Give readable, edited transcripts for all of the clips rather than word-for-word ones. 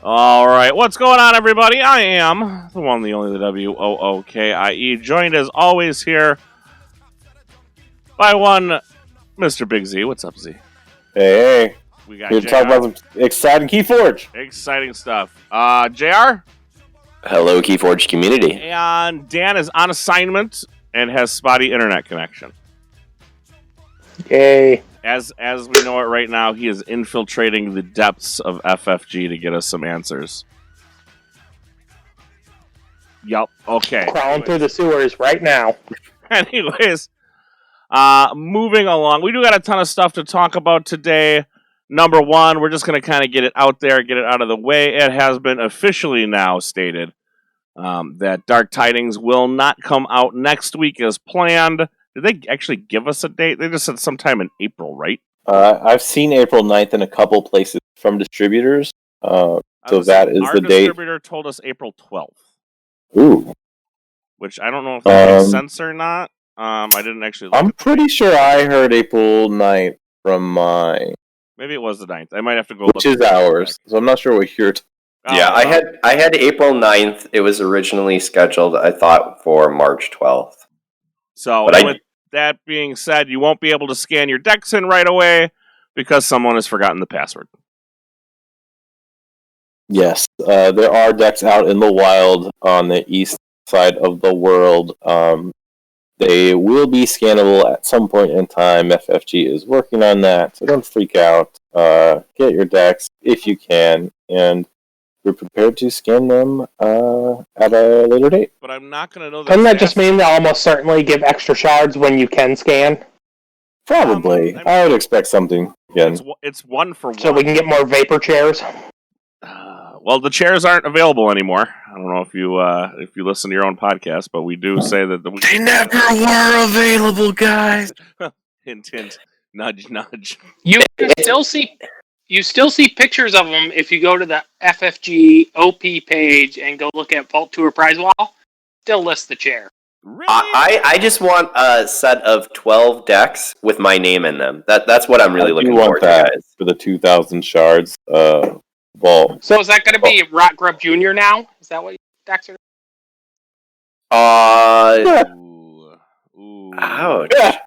All right, what's going on, everybody? I am the one, the only, the WOOKIE, joined as always here by one Mr. Big Z. What's up, Z? Hey. We got Here to talk about some exciting Keyforge. Exciting stuff. JR? Hello, Keyforge community. And Dan is on assignment and has spotty internet connection. Yay. As we know it right now, he is infiltrating the depths of FFG to get us some answers. Yup. Okay. Crawling through the sewers right now. Anyways, moving along. We do got a ton of stuff to talk about today. Number one, we're just going to kind of get it out there, get it out of the way. It has been officially now stated that Dark Tidings will not come out next week as planned. Did they actually give us a date? They just said sometime in April, right? I've seen April 9th in a couple places from distributors. So that is the date. Our distributor told us April 12th. Ooh. Which I don't know if that makes sense or not. I didn't actually look I'm pretty sure I heard April 9th from mine. Maybe it was the 9th. I might have to go Which is ours. So I'm not sure what you're... Yeah, I had April 9th. It was originally scheduled, I thought, for March 12th. So with that being said, you won't be able to scan your decks in right away because someone has forgotten the password. Yes, there are decks out in the wild on the east side of the world. They will be scannable at some point in time. FFG is working on that, so don't freak out. Get your decks if you can, and we're prepared to scan them at a later date. But I'm not going to know that. Doesn't that just mean they'll almost certainly give extra shards when you can scan? Probably. I would expect something again. It's one for one. So we can get more vapor chairs? Well, the chairs aren't available anymore. I don't know if you listen to your own podcast, but we do say that they never were available, guys. Hint, hint. Nudge, nudge. You still see pictures of them if you go to the FFG OP page and go look at Vault Tour Prize Wall. Still lists the chair. Really? I just want a set of 12 decks with my name in them. That's what I'm really looking forward to, guys. For the 2,000 shards vault. So is that going to be Rock Grub Jr. now? Is that what decks are? Ooh. Ouch. Yeah.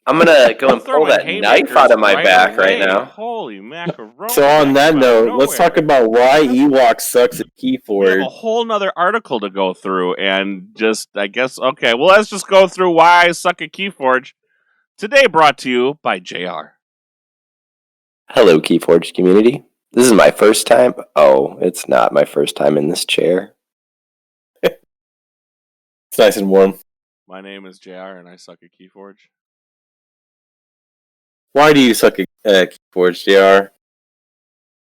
I'm going to go and pull that knife out of my back right now. Holy macaroni. So on that note, let's talk about why Ewok sucks at Keyforge. We have a whole nother article to go through, and just, I guess, okay, well, let's just go through why I suck at Keyforge. Today brought to you by JR. Hello, Keyforge community. This is my first time. Oh, it's not my first time in this chair. It's nice and warm. My name is JR, and I suck at Keyforge. Why do you suck at Keyforge, JR?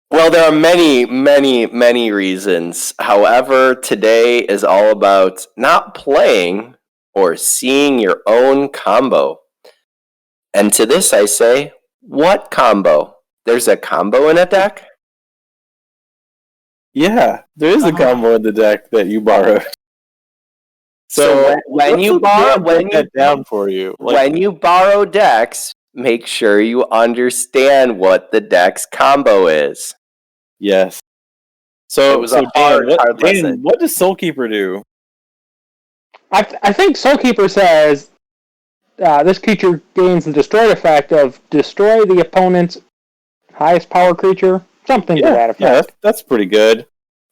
Well, there are many, many, many reasons. However, today is all about not playing or seeing your own combo. And to this I say, what combo? There's a combo in a deck? Yeah, there is a combo in the deck that you borrowed. So when you borrow decks, make sure you understand what the deck's combo is. Yes. So it was a hard lesson. What does Soulkeeper do? I think Soulkeeper says this creature gains the destroy effect of destroy the opponent's highest power creature. Something to that effect. Yeah, that's pretty good.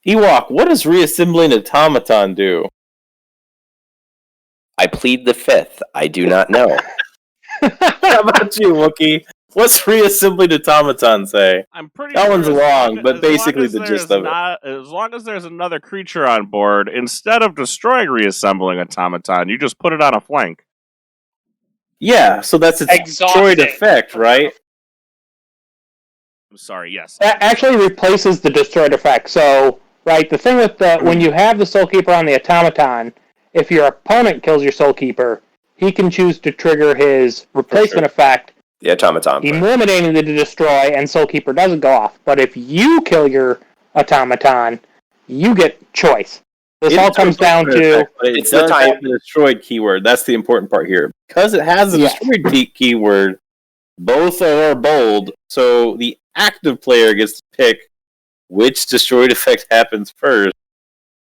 Ewok, what does reassembling automaton do? I plead the fifth. I do not know. How about you, Wookie? What's reassembling automaton say? I'm pretty that sure one's long, but basically the gist of it. As long as there's another creature on board, instead of destroying reassembling automaton, you just put it on a flank. Yeah, so that's its destroyed effect, right? I'm sorry, yes. That actually replaces the destroyed effect. So, right, the thing with when you have the Soulkeeper on the automaton, if your opponent kills your Soulkeeper, he can choose to trigger his replacement effect. The automaton. Eliminating the destroy, and Soulkeeper doesn't go off. But if you kill your automaton, you get choice. This all comes down to... It's the time the destroyed keyword. That's the important part here. Because it has a destroyed keyword, both are bold, so the active player gets to pick which destroyed effect happens first.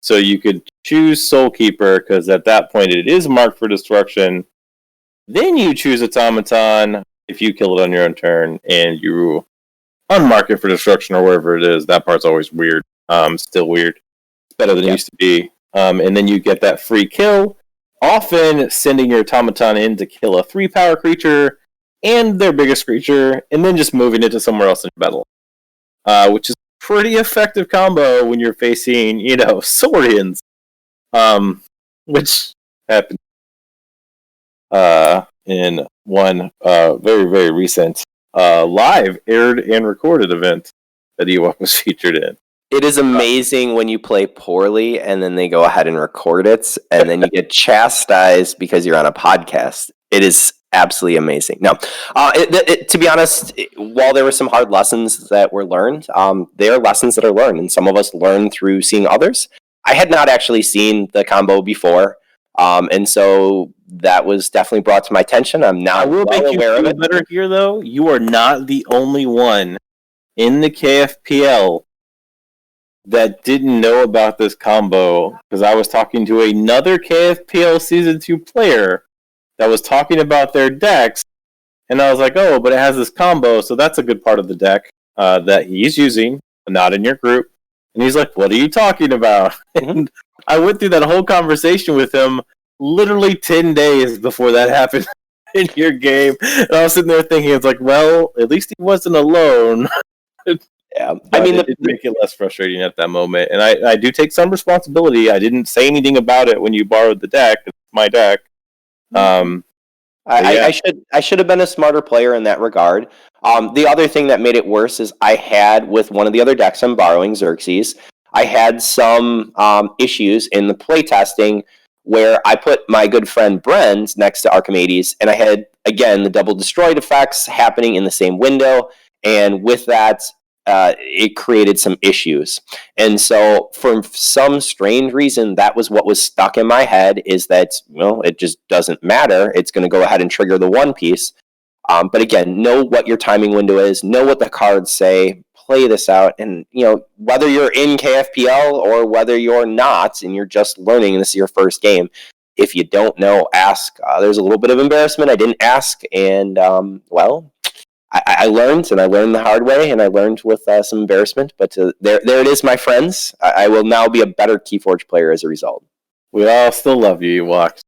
So you could choose Soulkeeper, because at that point it is marked for destruction. Then you choose Automaton if you kill it on your own turn, and you unmark it for destruction or wherever it is. That part's always weird. Still weird. It's better than it used to be. And then you get that free kill, often sending your Automaton in to kill a 3-power creature and their biggest creature, and then just moving it to somewhere else in battle. Which is a pretty effective combo when you're facing, Saurians. Which happened in one very, very recent live aired and recorded event that Ewok was featured in. It is amazing when you play poorly and then they go ahead and record it, and then you get chastised because you're on a podcast. It is absolutely amazing. No, to be honest, while there were some hard lessons that were learned, there are lessons that are learned, and some of us learn through seeing others. I had not actually seen the combo before, and so that was definitely brought to my attention. I'm now aware of it. Better here, though. You are not the only one in the KFPL that didn't know about this combo, because I was talking to another KFPL Season 2 player that was talking about their decks, and I was like, oh, but it has this combo, so that's a good part of the deck that he's using, not in your group. And he's like, what are you talking about? And I went through that whole conversation with him literally 10 days before that happened in your game. And I was sitting there thinking, it's like, well, at least he wasn't alone. Yeah, I mean, it did make it less frustrating at that moment, and I do take some responsibility. I didn't say anything about it when you borrowed the deck. It's my deck. I should have been a smarter player in that regard. The other thing that made it worse is I had, with one of the other decks I'm borrowing, Xerxes, I had some issues in the playtesting where I put my good friend Brent next to Archimedes, and I had, again, the double destroyed effects happening in the same window, and with that, it created some issues. And so for some strange reason, that was what was stuck in my head, is that, it just doesn't matter. It's going to go ahead and trigger the one piece. But again, know what your timing window is, know what the cards say, play this out. And, whether you're in KFPL or whether you're not, and you're just learning, and this is your first game, if you don't know, ask. There's a little bit of embarrassment. I didn't ask, and, I learned, and I learned the hard way, and I learned with some embarrassment. But there it is, my friends. I will now be a better Keyforge player as a result. We all still love you, Ewok.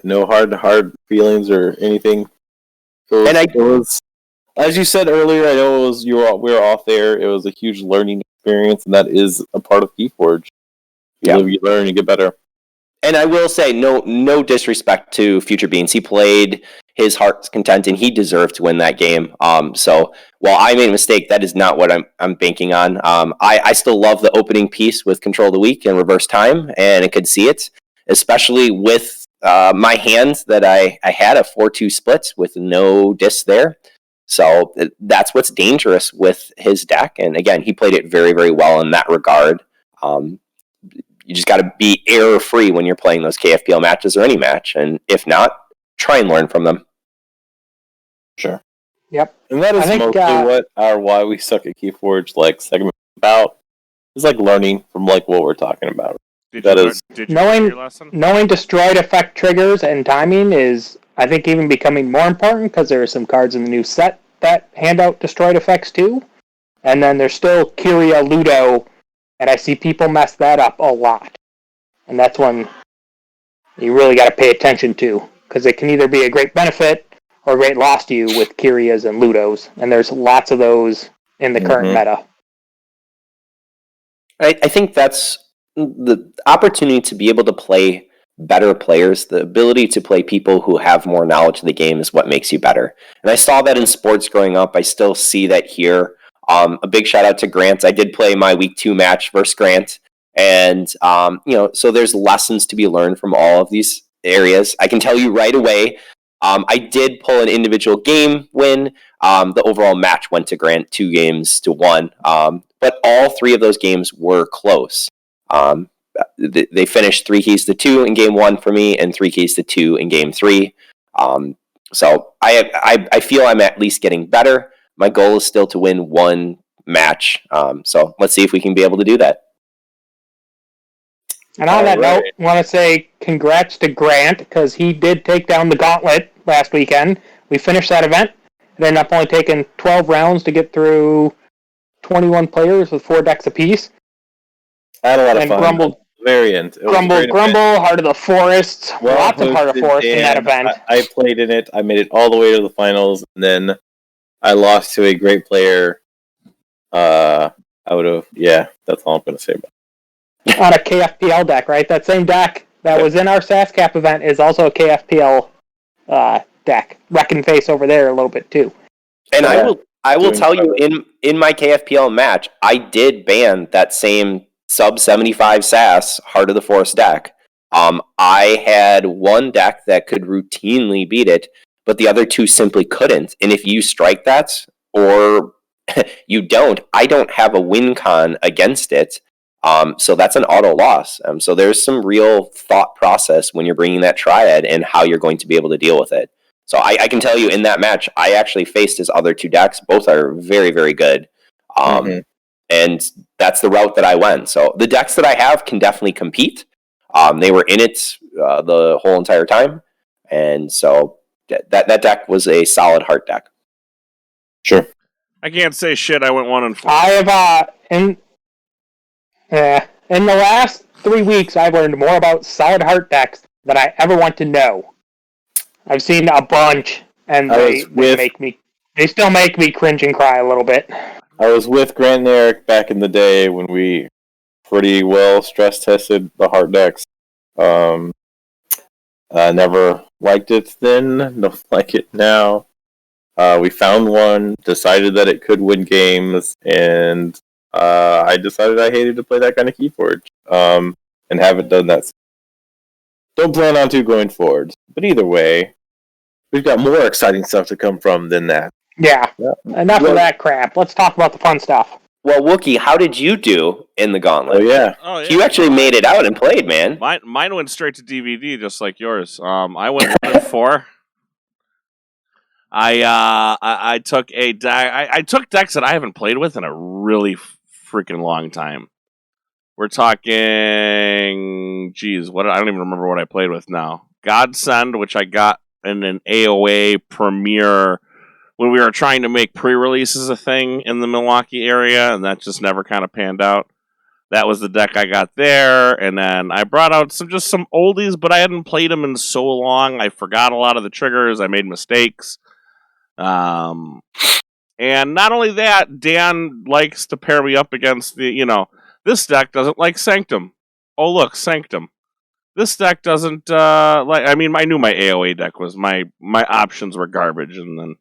No hard feelings or anything. It was, as you said earlier, I know we were off there. It was a huge learning experience, and that is a part of Keyforge. You live, you learn, you get better. And I will say, no disrespect to Future Beans. He played his heart's content, and he deserved to win that game. So while I made a mistake, that is not what I'm banking on. I still love the opening piece with Control of the Weak and Reverse Time, and I could see it, especially with my hands that I had a 4-2 split with no disc there. So that's what's dangerous with his deck. And again, he played it very, very well in that regard. You just got to be error-free when you're playing those KFPL matches or any match. And if not, try and learn from them. Sure. Yep. And that is mostly what our Why We Suck at Keyforge segment is about. It's learning from what we're talking about. Did you learn your lesson? Knowing destroyed effect triggers and timing is, I think, even becoming more important, because there are some cards in the new set that hand out destroyed effects too. And then there's still Kyria Ludo, and I see people mess that up a lot. And that's one you really got to pay attention to, because it can either be a great benefit or a great loss to you with Kyrias and Ludos. And there's lots of those in the current meta. I think that's the opportunity to be able to play better players. The ability to play people who have more knowledge of the game is what makes you better. And I saw that in sports growing up. I still see that here. A big shout out to Grant. I did play my week 2 match versus Grant. And, so there's lessons to be learned from all of these areas. I can tell you right away, I did pull an individual game win. The overall match went to Grant 2-1. But all 3 of those games were close. They finished 3-2 in game 1 for me, and 3-2 in game 3. So I feel I'm at least getting better. My goal is still to win one match. So let's see if we can be able to do that. And on that note, I want to say congrats to Grant, because he did take down the gauntlet last weekend. We finished that event. It ended up only taking 12 rounds to get through 21 players with 4 decks apiece. I had a lot of fun. Grumble, Variant. Grumble, Heart of the Forest. Lots of Heart of the Forest in that event. I played in it. I made it all the way to the finals, and then I lost to a great player. That's all I'm going to say about it. On a KFPL deck, right? That same deck that was in our SASCAP event is also a KFPL deck. Reckon face over there a little bit too. And I will tell you, in my KFPL match, I did ban that same sub 75 SAS Heart of the Forest deck. I had one deck that could routinely beat it, but the other 2 simply couldn't. And if you strike that or you don't, I don't have a win con against it. So that's an auto loss. So there's some real thought process when you're bringing that triad and how you're going to be able to deal with it. So I can tell you in that match, I actually faced his other 2 decks. Both are very, very good. And that's the route that I went. So the decks that I have can definitely compete. They were in it the whole entire time. And so that deck was a solid heart deck. Sure. I can't say shit. I went 1-4. I have, in the last 3 weeks, I've learned more about solid heart decks than I ever want to know. I've seen a bunch, and they still make me cringe and cry a little bit. I was with Grant and Eric back in the day when we pretty well stress tested the heart decks. Never liked it then, don't like it now. We found one, decided that it could win games, and I decided I hated to play that kind of Keyforge, and haven't done that. Don't plan on to going forward. But either way, we've got more exciting stuff to come from than that. Yeah. Enough of that crap. Let's talk about the fun stuff. Well, Wookie, how did you do in the gauntlet? Oh, yeah. You actually made it out and played, man. Mine went straight to DVD, just like yours. I went 1-4. I took a deck. I took decks that I haven't played with in a really freaking long time. We're talking, I don't even remember what I played with now. Godsend, which I got in an AOA premiere when we were trying to make pre-releases a thing in the Milwaukee area, and that just never kind of panned out. That was the deck I got there, and then I brought out some oldies, but I hadn't played them in so long. I forgot a lot of the triggers. I made mistakes. And not only that, Dan likes to pair me up against this deck doesn't like Sanctum. Oh, look, Sanctum. This deck doesn't, I knew my AOA deck was, my options were garbage, and then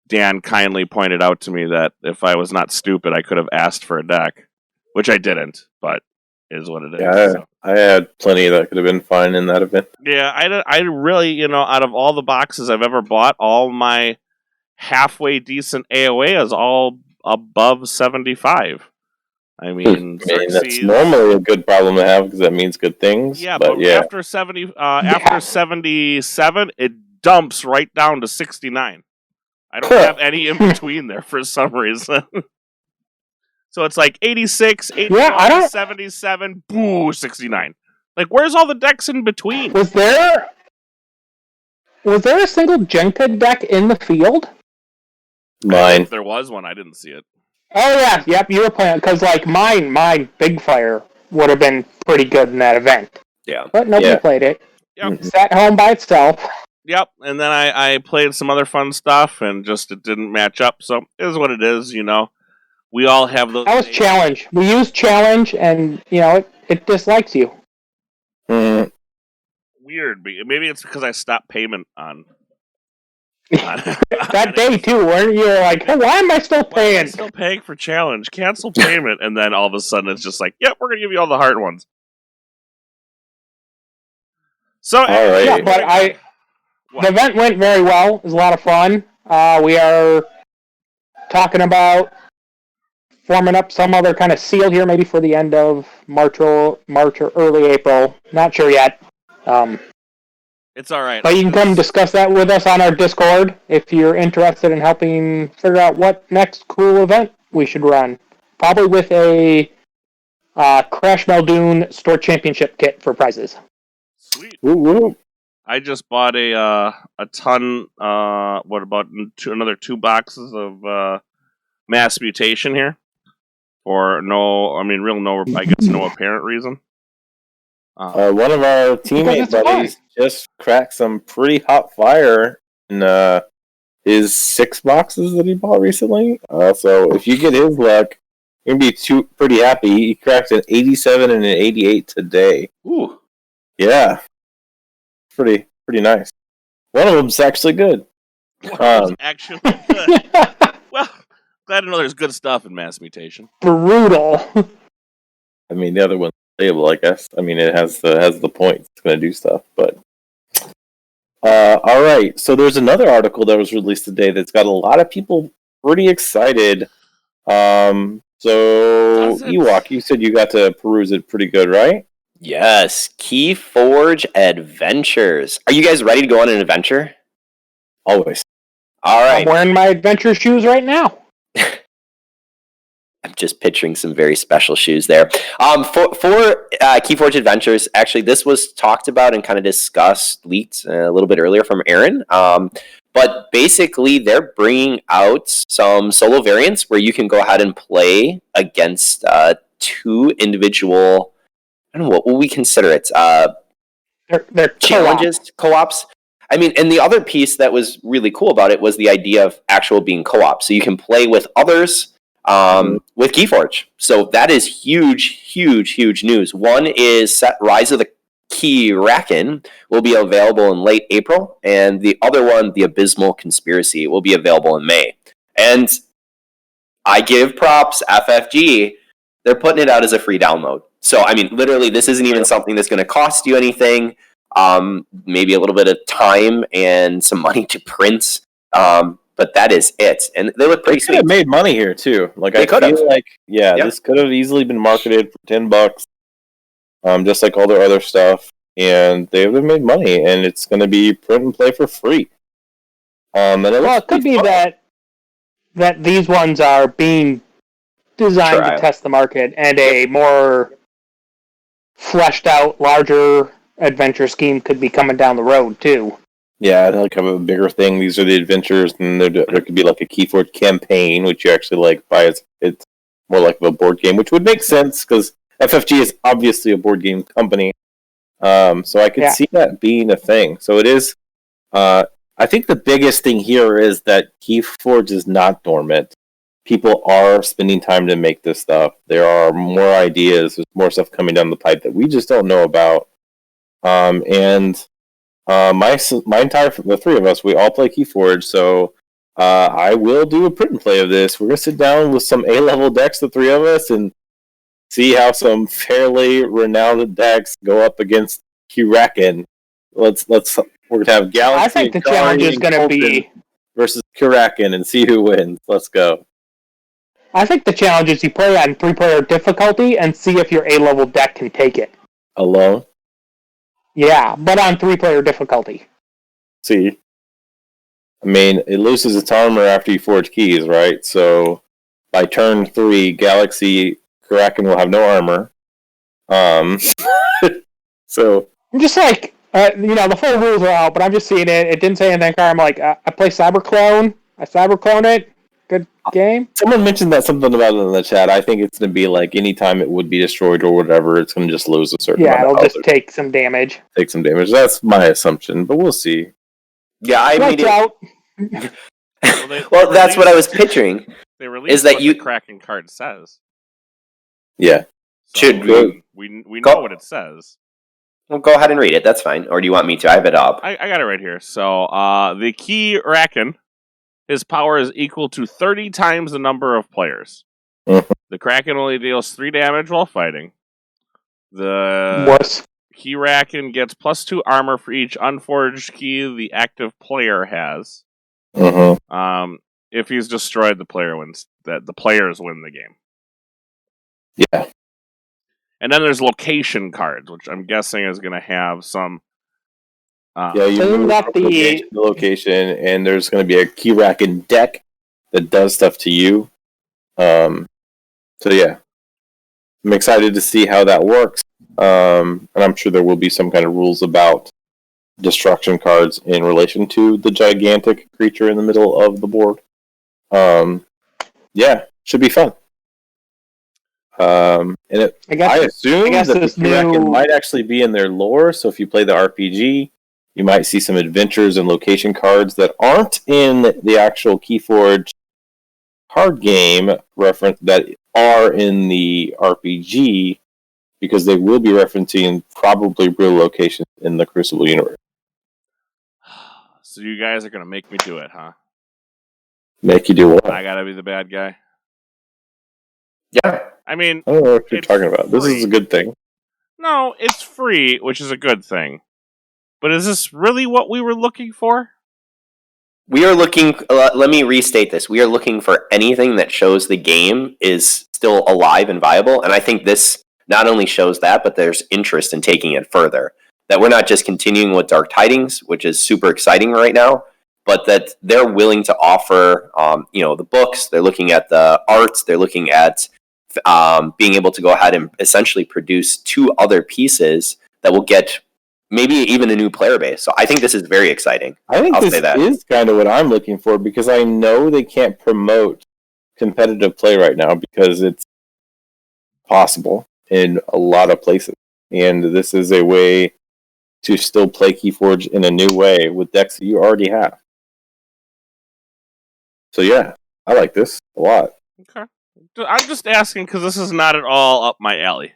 Dan kindly pointed out to me that if I was not stupid, I could have asked for a deck, which I didn't, but is what it is. Yeah, so. I had plenty that could have been fine in that event. Yeah, I really, out of all the boxes I've ever bought, all my halfway decent AOA is all above 75. I mean, that's normally a good problem to have because that means good things. Yeah, but after 77, it dumps right down to 69. I don't have any in between there for some reason. So it's like 86, 81, 77, boo, 69. Like, where's all the decks in between? Was there a single Jenka deck in the field? Mine. If there was one, I didn't see it. Oh, yeah. Yep, you were playing. Because, my Big Fire would have been pretty good in that event. Yeah. But nobody played it. Yep. Sat home by itself. Yep. And then I played some other fun stuff, and just it didn't match up. So it is what it is, We all have those. That was Challenge. We used Challenge, and, it dislikes you. Mm. Weird. Maybe it's because I stopped payment on that day too, where you're like, hey, why am I still paying? I'm still paying for Challenge. Cancel payment, and then all of a sudden it's just like, yep, we're gonna give you all the hard ones. So, right. Yeah, but the event went very well. It was a lot of fun. We are talking about forming up some other kind of seal here, maybe for the end of March or early April. Not sure yet. It's all right. But you can come discuss that with us on our Discord if you're interested in helping figure out what next cool event we should run. Probably with a Crash Meldoon Store Championship kit for prizes. Sweet. Woo woo. I just bought a ton. What about another 2 boxes of mass mutation here? For no apparent reason. One of our teammate it's fun. buddies just cracked some pretty hot fire in his 6 boxes that he bought recently. So if you get his luck, you're going to be pretty happy. He cracked an 87 and an 88 today. Ooh. Yeah. Pretty nice. One of them's actually good. Actually good. Well, glad to know there's good stuff in mass mutation. Brutal. I mean, the other one's playable, I guess. I mean, it has the points. It's going to do stuff, but... all right, so there's another article that was released today that's got a lot of people pretty excited. So, Ewok, you said you got to peruse it pretty good, right? Yes, Keyforge Adventures. Are you guys ready to go on an adventure? Always. All right. I'm wearing my adventure shoes right now. I'm just picturing some very special shoes there. For Keyforge Adventures, actually, this was talked about and kind of discussed, leaked a little bit earlier from Aaron. But basically, they're bringing out some solo variants where you can go ahead and play against 2 individual... I don't know, what will we consider it? They're Challenges, co-ops. I mean, and the other piece that was really cool about it was the idea of actual being co-op. So you can play with others with Keyforge. So that is huge news. One is Rise of the Kraken will be available in late April, and the other one, The Abysmal Conspiracy, will be available in May. And I give props, FFG, they're putting it out as a free download. So, I mean, literally, this isn't even something that's going to cost you anything. Maybe a little bit of time and some money to print. But that is it. And they look pretty They could sweet. have made money here, too. Like, They I could have. feel like, this could have easily been marketed for $10, just like all their other stuff. And they would have made money, and it's going to be print and play for free. And it could be that these ones are being designed to test the market, and a more fleshed out, larger adventure scheme could be coming down the road too. Yeah, like have a bigger thing. These are the adventures, and there could be like a Keyforge campaign, which you actually like buy. It's more like a board game, which would make sense because FFG is obviously a board game company. So I could see that being a thing. So it is. I think the biggest thing here is that Keyforge is not dormant. People are spending time to make this stuff. There are more ideas. There's more stuff coming down the pipe that we just don't know about. My entire, the 3 of us, we all play Keyforge, so I will do a print and play of this. We're going to sit down with some A-level decks, the 3 of us, and see how some fairly renowned decks go up against Kraken. We're going to have Galaxy. I think the challenge is going to be versus Kraken and see who wins. Let's go. I think the challenge is you play on 3-player difficulty and see if your A-level deck can take it. Alone? Yeah, but on 3-player difficulty. See. I mean, it loses its armor after you forge keys, right? So, by turn 3, Galaxy Kraken will have no armor. So... I'm just like, the full rules are out, but I'm just seeing it. It didn't say anything. I'm like, I play Cyberclone. I Cyberclone it. Good game. Someone mentioned something about it in the chat. I think it's going to be like anytime it would be destroyed or whatever, it's going to just lose a certain amount of it'll just take some damage. That's my assumption, but we'll see. Yeah, I mean... out. Well, that's what I was picturing. They released is that what the Kraken card says. Yeah. So Should we know what it says. Well, go ahead and read it. That's fine. Or do you want me to? I have it up. I got it right here. So, the Kraken, his power is equal to 30 times the number of players. Mm-hmm. The Kraken only deals 3 damage while fighting. The Kraken gets +2 armor for each unforged key the active player has. Mm-hmm. If he's destroyed, the player wins. The players win the game. Yeah. And then there's location cards, which I'm guessing is going to have some. You move from location to location, and there's going to be a Kraken deck that does stuff to you. So yeah, I'm excited to see how that works. And I'm sure there will be some kind of rules about destruction cards in relation to the gigantic creature in the middle of the board. Yeah, should be fun. And I assume that the Kraken might actually be in their lore. So if you play the RPG, you might see some adventures and location cards that aren't in the actual Keyforge card game reference that are in the RPG, because they will be referencing probably real locations in the Crucible universe. So you guys are gonna make me do it, huh? Make you do what? I gotta be the bad guy. Yeah. I mean, I don't know what you're talking about. This is a good thing. No, it's free, which is a good thing. But is this really what we were looking for? We are looking, let me restate this. We are looking for anything that shows the game is still alive and viable. And I think this not only shows that, but there's interest in taking it further. That we're not just continuing with Dark Tidings, which is super exciting right now, but that they're willing to offer, the books. They're looking at the arts. They're looking at being able to go ahead and essentially produce 2 other pieces that will get maybe even a new player base. So I think this is very exciting. I think this is kind of what I'm looking for, because I know they can't promote competitive play right now because it's possible in a lot of places. And this is a way to still play Keyforge in a new way with decks that you already have. So yeah, I like this a lot. Okay. I'm just asking because this is not at all up my alley.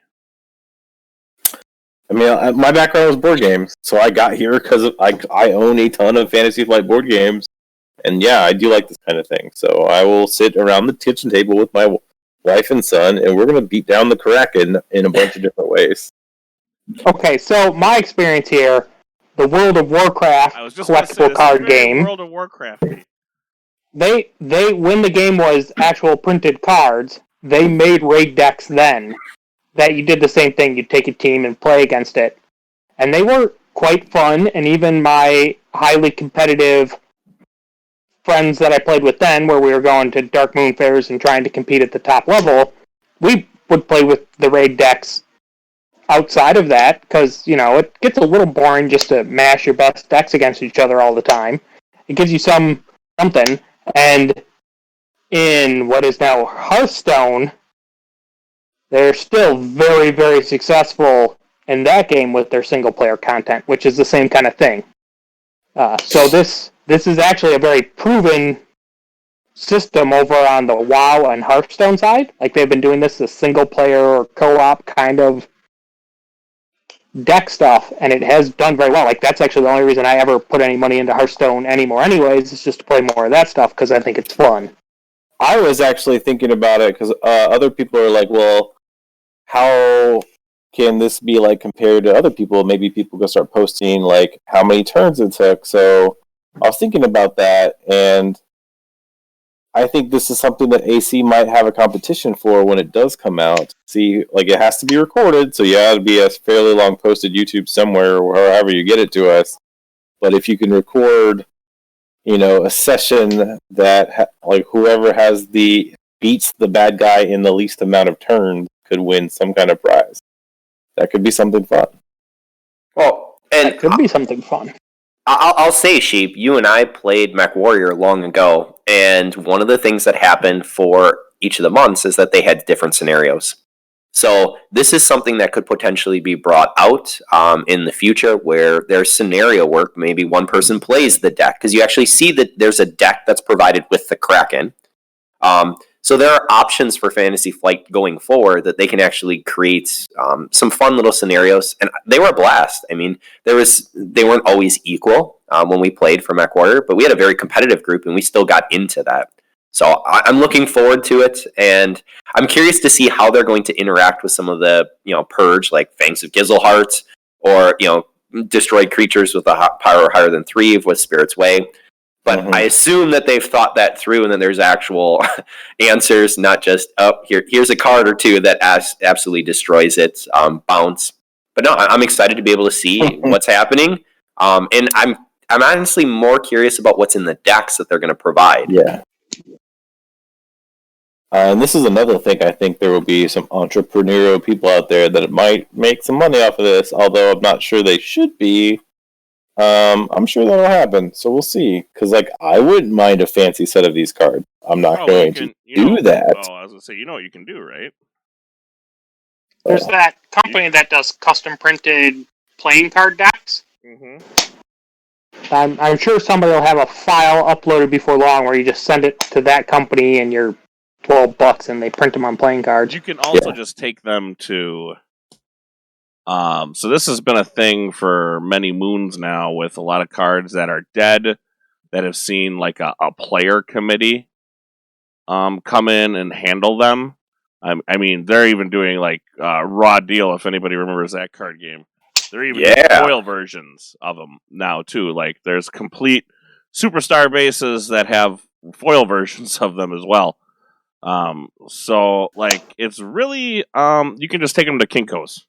I mean, my background was board games, so I got here because I own a ton of Fantasy Flight board games, and yeah, I do like this kind of thing. So I will sit around the kitchen table with my wife and son, and we're going to beat down the Kraken in a bunch of different ways. Okay, so my experience here, the World of Warcraft collectible card game. World of Warcraft. They when the game was actual printed cards, they made raid decks then. That you did the same thing. You'd take a team and play against it. And they were quite fun, and even my highly competitive friends that I played with then, where we were going to Dark Moon fairs and trying to compete at the top level, we would play with the raid decks outside of that, because, it gets a little boring just to mash your best decks against each other all the time. It gives you something, and in what is now Hearthstone, they're still very, very successful in that game with their single-player content, which is the same kind of thing. So this is actually a very proven system over on the WoW and Hearthstone side. Like, they've been doing this as single-player or co-op kind of deck stuff, and it has done very well. Like, that's actually the only reason I ever put any money into Hearthstone anymore anyways, is just to play more of that stuff, because I think it's fun. I was actually thinking about it, because other people are like, well, how can this be like compared to other people? Maybe people go start posting like how many turns it took. So I was thinking about that, and I think this is something that AC might have a competition for when it does come out. See, like, it has to be recorded, so yeah, it'll be a fairly long posted YouTube somewhere, or however you get it to us. But if you can record, a session that like whoever beats the bad guy in the least amount of turns could win some kind of prize. That could be something fun. Well, and it could be something fun. I'll say, Sheep, you and I played MechWarrior long ago, and one of the things that happened for each of the months is that they had different scenarios. So this is something that could potentially be brought out in the future, where there's scenario work. Maybe one person plays the deck, because you actually see that there's a deck that's provided with the Kraken. So there are options for Fantasy Flight going forward that they can actually create some fun little scenarios, and they were a blast. I mean, they weren't always equal when we played for MechWarrior, but we had a very competitive group, and we still got into that. So I'm looking forward to it, and I'm curious to see how they're going to interact with some of the purge, like Fangs of Gizelheart, or destroyed creatures with a power higher than 3 with Spirit's Way. But I assume that they've thought that through, and then there's actual answers, not just, here's a card or two that absolutely destroys it, bounce. But no, I'm excited to be able to see what's happening. And I'm honestly more curious about what's in the decks that they're going to provide. Yeah. And this is another thing. I think there will be some entrepreneurial people out there that might make some money off of this, although I'm not sure they should be. I'm sure that'll happen, so we'll see. Because, like, I wouldn't mind a fancy set of these cards. I'm not going to do that. Oh, I was going to say, you know what you can do, right? There's that company that does custom printed playing card decks. Mm-hmm. I'm sure somebody will have a file uploaded before long where you just send it to that company and you're $12 and they print them on playing cards. You can also just take them to... so this has been a thing for many moons now with a lot of cards that are dead that have seen like a player committee come in and handle them. I mean, they're even doing like Raw Deal, if anybody remembers that card game. They're even doing foil versions of them now too. Like there's complete superstar bases that have foil versions of them as well. So like it's really you can just take them to Kinko's.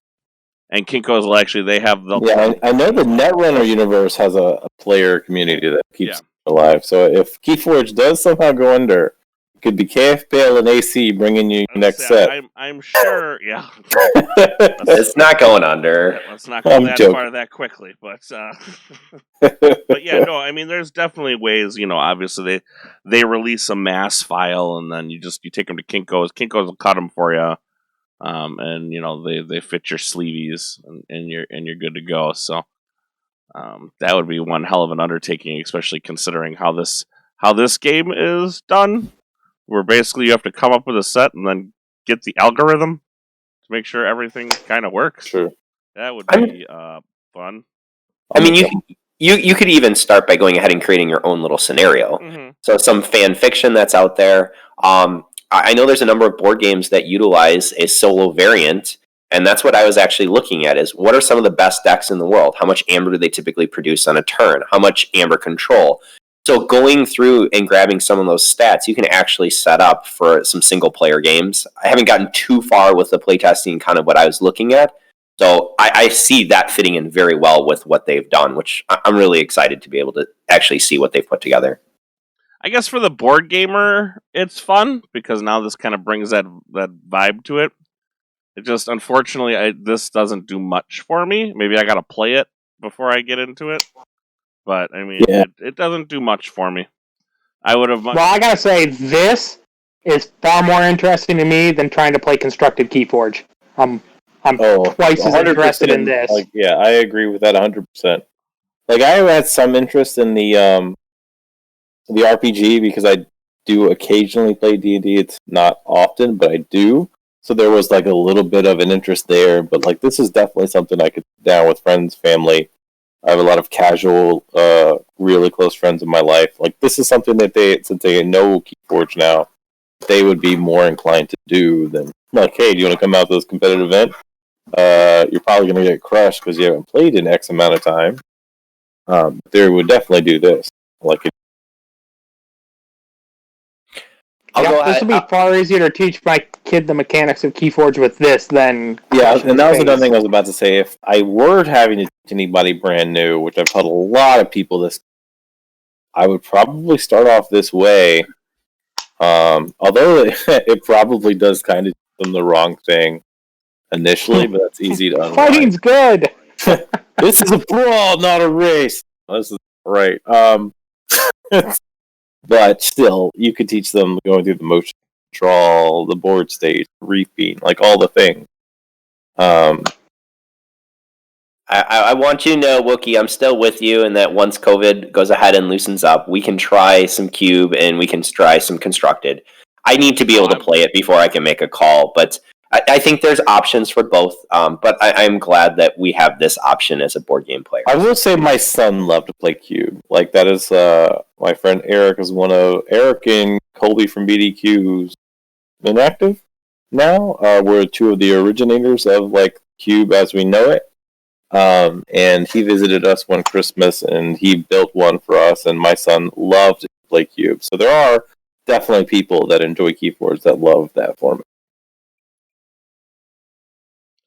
And Kinko's will actually, they have the... Yeah, I know the Netrunner universe has a player community that keeps it alive. So if Keyforge does somehow go under, it could be KFPL and AC bringing you next set. I'm sure, yeah. It's not going under. Let's not go that far that quickly. But but yeah, no, I mean, there's definitely ways, you know, obviously they release a mass file and then you take them to Kinko's. Kinko's will cut them for you. And you know they fit your sleeveys and you're good to go. So that would be one hell of an undertaking, especially considering how this game is done. Where basically you have to come up with a set and then get the algorithm to make sure everything kind of works. Sure, that would be fun. I mean, you could even start by going ahead and creating your own little scenario. Mm-hmm. So some fan fiction that's out there. I know there's a number of board games that utilize a solo variant, and that's what I was actually looking at is what are some of the best decks in the world? How much amber do they typically produce on a turn? How much amber control? So going through and grabbing some of those stats, you can actually set up for some single-player games. I haven't gotten too far with the playtesting, kind of what I was looking at. So I see that fitting in very well with what they've done, which I'm really excited to be able to actually see what they've put together. I guess for the board gamer, it's fun because now this kind of brings that vibe to it. It just, unfortunately, this doesn't do much for me. Maybe I gotta play it before I get into it. But, I mean, it doesn't do much for me. I would have... Well, I gotta say, this is far more interesting to me than trying to play Constructed Keyforge. I'm twice as interested in this. Like, yeah, I agree with that 100%. Like, I had some interest in the RPG because I do occasionally play D&D. It's not often, but I do. So there was like a little bit of an interest there. But like this is definitely something I could sit down with friends, family. I have a lot of casual, really close friends in my life. Like this is something that since they know Keyforge now, they would be more inclined to do than like, hey, do you want to come out to this competitive event? You're probably going to get crushed because you haven't played in X amount of time. They would definitely do this. Like this will be far easier to teach my kid the mechanics of Keyforge with this than... Yeah, and that was another thing I was about to say. If I were having to teach anybody brand new, which I've taught a lot of people this, I would probably start off this way. Although it probably does kind of teach them the wrong thing initially, but that's easy to unwind. Fighting's good! This is a brawl, not a race! This is right. But still, you could teach them going through the motion control, the board state, reefing, like all the things. I want you to know, Wookie, I'm still with you, and that once COVID goes ahead and loosens up, we can try some Cube and we can try some Constructed. I need to be able to play it before I can make a call, but I think there's options for both, but I'm glad that we have this option as a board game player. I will say my son loved to play Cube. Like, that is, my friend Eric is Eric and Colby from BDQ's inactive now. We're two of the originators of, like, Cube as we know it. And he visited us one Christmas, and he built one for us, and my son loved to play Cube. So there are definitely people that enjoy Keyforge that love that format.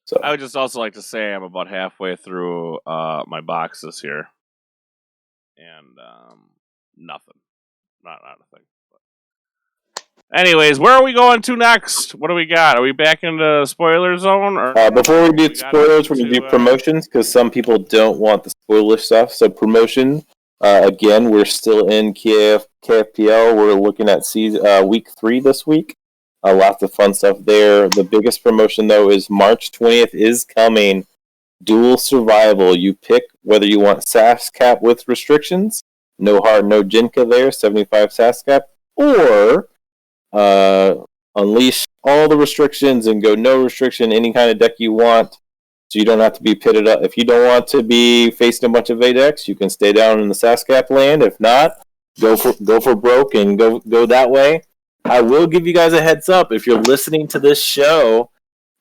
So I would just also like to say I'm about halfway through my boxes here, and nothing, not a thing. But Anyways, where are we going to next? What do we got? Are we back into spoiler zone? Or Before we do spoilers, we're going to do to, promotions because some people don't want the spoiler stuff. So promotion, again, we're still in KFPL. We're looking at week 3 this week. Lots of fun stuff there. The biggest promotion, though, is March 20th is coming. Dual Survival. You pick whether you want SAS cap with restrictions, no hard, no Jinka there, 75 SAS cap, or unleash all the restrictions and go no restriction, any kind of deck you want, so you don't have to be pitted up. If you don't want to be facing a bunch of A decks, you can stay down in the SAS cap land. If not, go for broke and go that way. I will give you guys a heads up if you're listening to this show.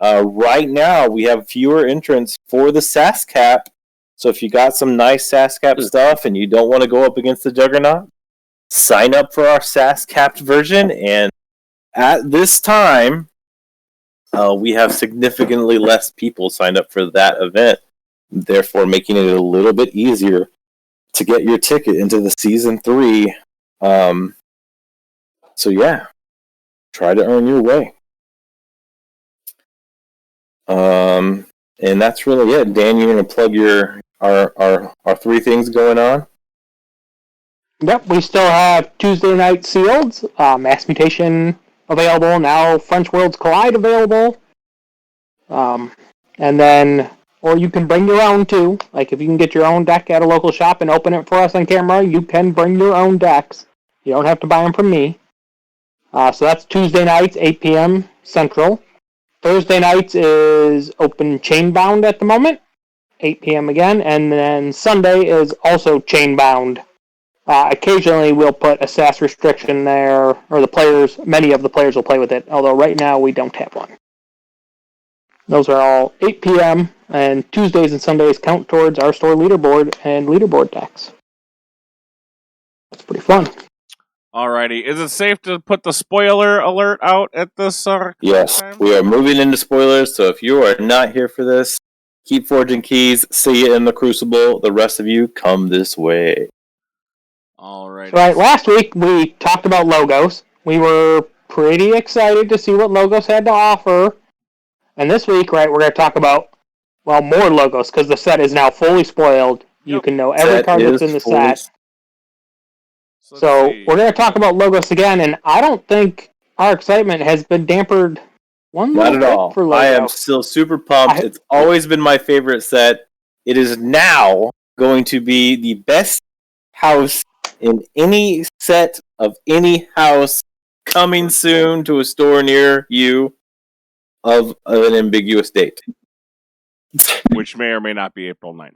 Right now, we have fewer entrants for the SAS cap. So if you got some nice SAS cap stuff and you don't want to go up against the Juggernaut, sign up for our SAS capped version. And at this time, we have significantly less people signed up for that event, therefore making it a little bit easier to get your ticket into the Season 3. So yeah, try to earn your way. And that's really it. Dan, you're going to plug our 3 things going on? Yep, we still have Tuesday Night Sealed, Mass Mutation available, now French Worlds Collide available. And then, or you can bring your own too. Like if you can get your own deck at a local shop and open it for us on camera, you can bring your own decks. You don't have to buy them from me. So that's Tuesday nights, 8 p.m. Central. Thursday nights is open Chainbound at the moment, 8 p.m. again, and then Sunday is also Chainbound. Occasionally we'll put a SAS restriction there, or many of the players will play with it, although right now we don't have one. Those are all 8 p.m., and Tuesdays and Sundays count towards our store leaderboard and leaderboard decks. That's pretty fun. Alrighty, is it safe to put the spoiler alert out at this Yes, time? we are moving into spoilers, so if you are not here for this, keep forging keys, see you in the Crucible. The rest of you, come this way. Alrighty. Right, last week we talked about Logos. We were pretty excited to see what Logos had to offer. And this week, right, we're going to talk about, well, more Logos, because the set is now fully spoiled. You can know every card that's in the set. So we're going to talk about Logos again, and I don't think our excitement has been dampered one Not little at bit all. for Logos. I am still super pumped. It's always been my favorite set. It is now going to be the best house in any set of any house coming soon to a store near you of an ambiguous date. Which may or may not be April 9th.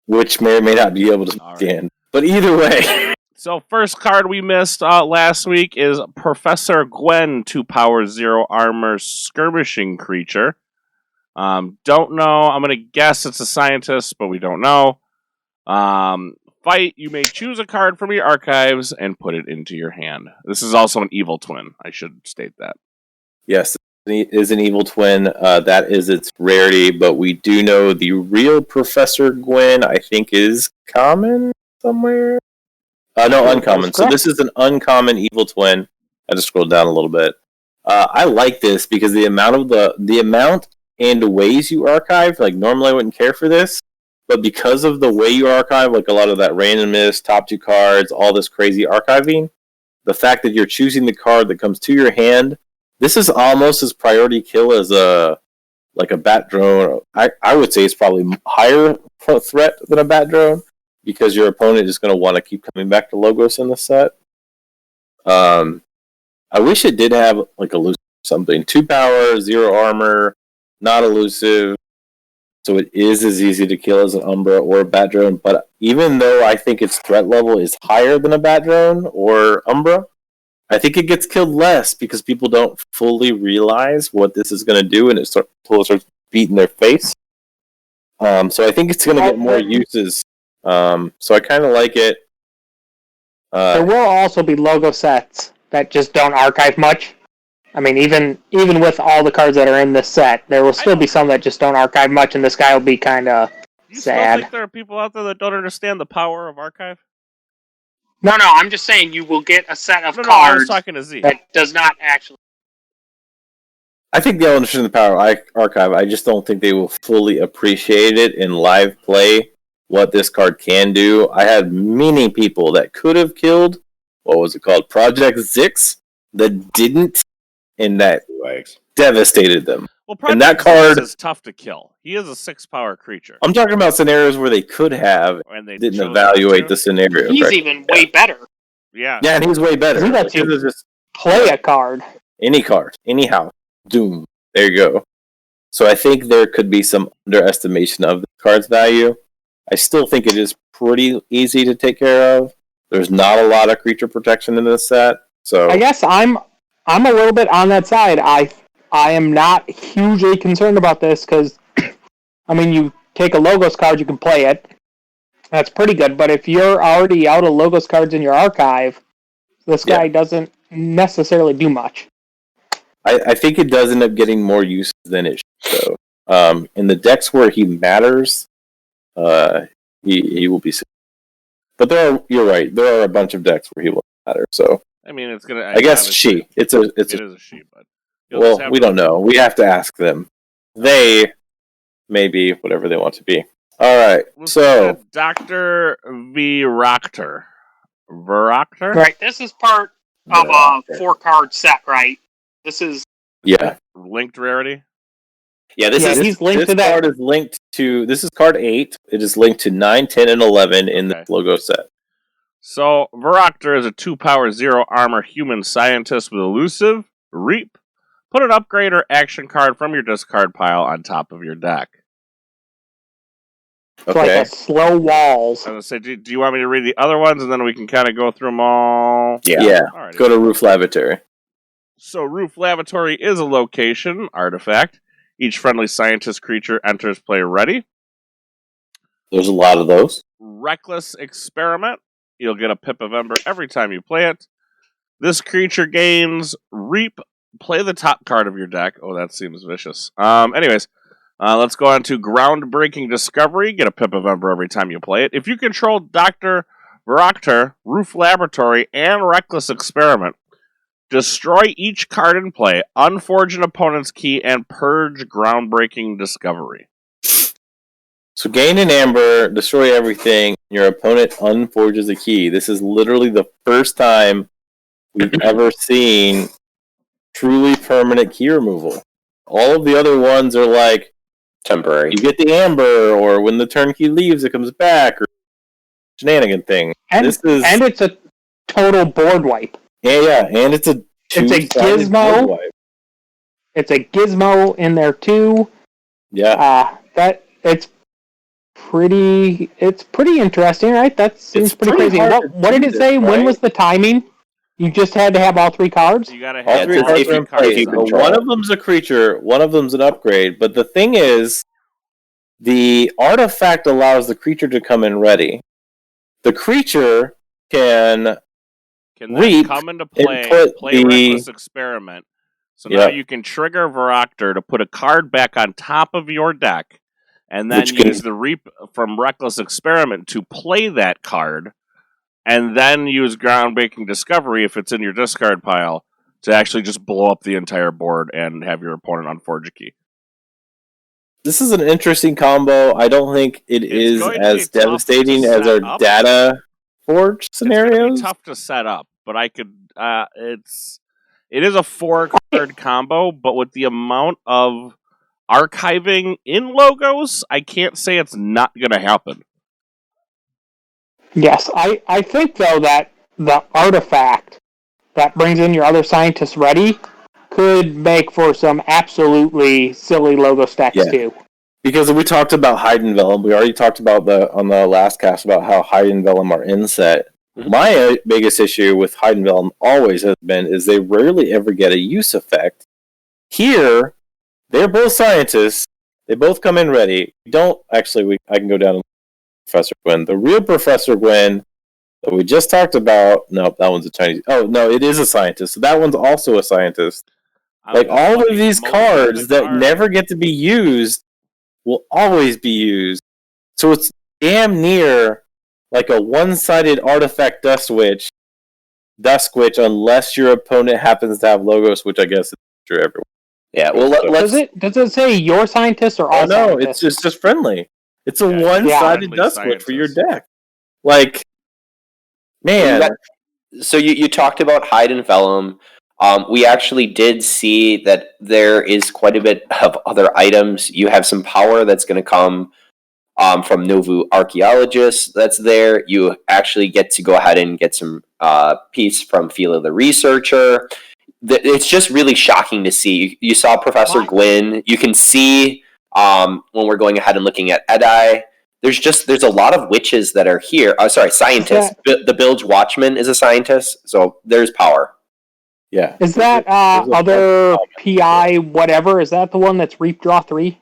Which may or may not be able to stand. Right. But either way. So first card we missed last week is Professor Gwen, 2-power, 0 armor, skirmishing creature. Don't know. I'm going to guess it's a scientist, but we don't know. Fight, you may choose a card from your archives and put it into your hand. This is also an evil twin. I should state that. Yes, it is an evil twin. That is its rarity, but we do know the real Professor Gwen, I think, is common somewhere. No, uncommon. So this is an uncommon evil twin. I just scrolled down a little bit. I like this because the amount and ways you archive, like normally I wouldn't care for this, but because of the way you archive, like a lot of that randomness, top 2 cards, all this crazy archiving, the fact that you're choosing the card that comes to your hand, this is almost as priority kill as a bat drone. I would say it's probably higher threat than a bat drone, because your opponent is going to want to keep coming back to Logos in the set. I wish it did have like elusive something. 2 power, 0 armor, not elusive. So it is as easy to kill as an Umbra or a Bat Drone. But even though I think its threat level is higher than a Bat Drone or Umbra, I think it gets killed less because people don't fully realize what this is going to do, and it starts beating their face. So I think it's going to get more uses. So I kind of like it. There will also be logo sets that just don't archive much. I mean, even with all the cards that are in this set, there will still be some that just don't archive much, and this guy will be kind of sad. You still think there are people out there that don't understand the power of archive? No, I'm just saying you will get a set of No, I was cards talking to Z. that does not actually. I think they'll understand the power of Archive. I just don't think they will fully appreciate it in live play, what this card can do. I had many people that could have killed, what was it called, Project Zix, that didn't, and that devastated them. Well, Project that card is tough to kill. He is a 6-power creature. I'm talking about scenarios where they could have, And they didn't chose evaluate not to. the scenario. He's correctly. even way better. Yeah. Yeah, and he's way better. He lets you This is just play a card. any card, any house, Doom. There you go. So I think there could be some underestimation of the card's value. I still think it is pretty easy to take care of. There's not a lot of creature protection in this set, so I guess I'm a little bit on that side. I am not hugely concerned about this because, I mean, you take a Logos card, you can play it. That's pretty good, but if you're already out of Logos cards in your archive, this guy doesn't necessarily do much. I think it does end up getting more use than it should. So, in the decks where he matters, he will be. But you're right. There are a bunch of decks where he will matter. So I mean, it's gonna. I guess she. It is a she, but well, we don't know. We have to ask them. They may be whatever they want to be. All right. So Dr. Viractor. Viractor? Right. This is part of a 4-card set, right? This is yeah. Linked rarity? Yeah, he's linked this to that. card is linked to. This is card 8. It is linked to 9, 10, and 11 in the logo set. So, Viractor is a 2-power, 0 armor human scientist with elusive, reap. Put an upgrade or action card from your discard pile on top of your deck. It's like a slow walls. I was going to say, do you want me to read the other ones and then we can kind of go through them all? Yeah. Alrighty. Go to Roof Lavatory. So, Roof Lavatory is a location artifact. Each friendly scientist creature enters play ready. There's a lot of those. Reckless Experiment. You'll get a Pip of Ember every time you play it. This creature gains Reap. Play the top card of your deck. Oh, that seems vicious. Anyways, let's go on to Groundbreaking Discovery. Get a Pip of Ember every time you play it. If you control Dr. Viractor, Roof Laboratory, and Reckless Experiment, destroy each card in play, unforge an opponent's key, and purge Groundbreaking Discovery. So gain an amber, destroy everything, your opponent unforges a key. This is literally the first time we've ever seen truly permanent key removal. All of the other ones are like temporary. You get the amber, or when the turnkey leaves, it comes back, or shenanigan thing. And it's a total board wipe. Yeah, and it's a gizmo. board wipe. It's a gizmo in there too. Yeah. It's pretty interesting, right? That seems pretty crazy. What did it say? Right? When was the timing? You just had to have all 3 cards? You gotta all have 3 cards are in play. cards. One of them's a creature, one of them's an upgrade, but the thing is, the artifact allows the creature to come in ready. The creature can reap come into play, Reckless Experiment. So now you can trigger Viractor to put a card back on top of your deck, and then use the Reap from Reckless Experiment to play that card, and then use Groundbreaking Discovery if it's in your discard pile to actually just blow up the entire board and have your opponent unforge a key. This is an interesting combo. I don't think it's is as devastating as our Data Forge scenarios. It's tough to set up, but I could. It is a 4-card combo, but with the amount of archiving in logos, I can't say it's not going to happen. Yes, I think, though, that the artifact that brings in your other scientists ready could make for some absolutely silly logo stacks, too. Because we talked about Hide and Vellum. We already talked about on the last cast about how Hide and Vellum are in set. Mm-hmm. My biggest issue with Hide and Vellum always has been is they rarely ever get a use effect. Here, they're both scientists. They both come in ready. I can go down to Professor Gwyn. The real Professor Gwyn that we just talked about, no, that one's a Chinese. Oh, no, it is a scientist. So that one's also a scientist. Like, all of these cards that never get to be used will always be used. So it's damn near like a one-sided artifact dust witch, unless your opponent happens to have logos, which I guess is true everywhere. Yeah, well, Does it say your scientists or all Oh no, scientists? it's just friendly. It's a Yeah, one-sided friendly dust witch for your scientists. deck. Like, man, So you talked about Hide and Vellum. We actually did see that there is quite a bit of other items. You have some power that's going to come from Novu Archaeologist that's there. You actually get to go ahead and get some piece from Feel of the Researcher. It's just really shocking to see. You saw Professor Gwyn. You can see when we're going ahead and looking at Edai. There's a lot of witches that are here. Scientists. The Bilge Watchman is a scientist, so there's power. yeah. Is that other PI whatever? Is that the one that's Reap Draw 3?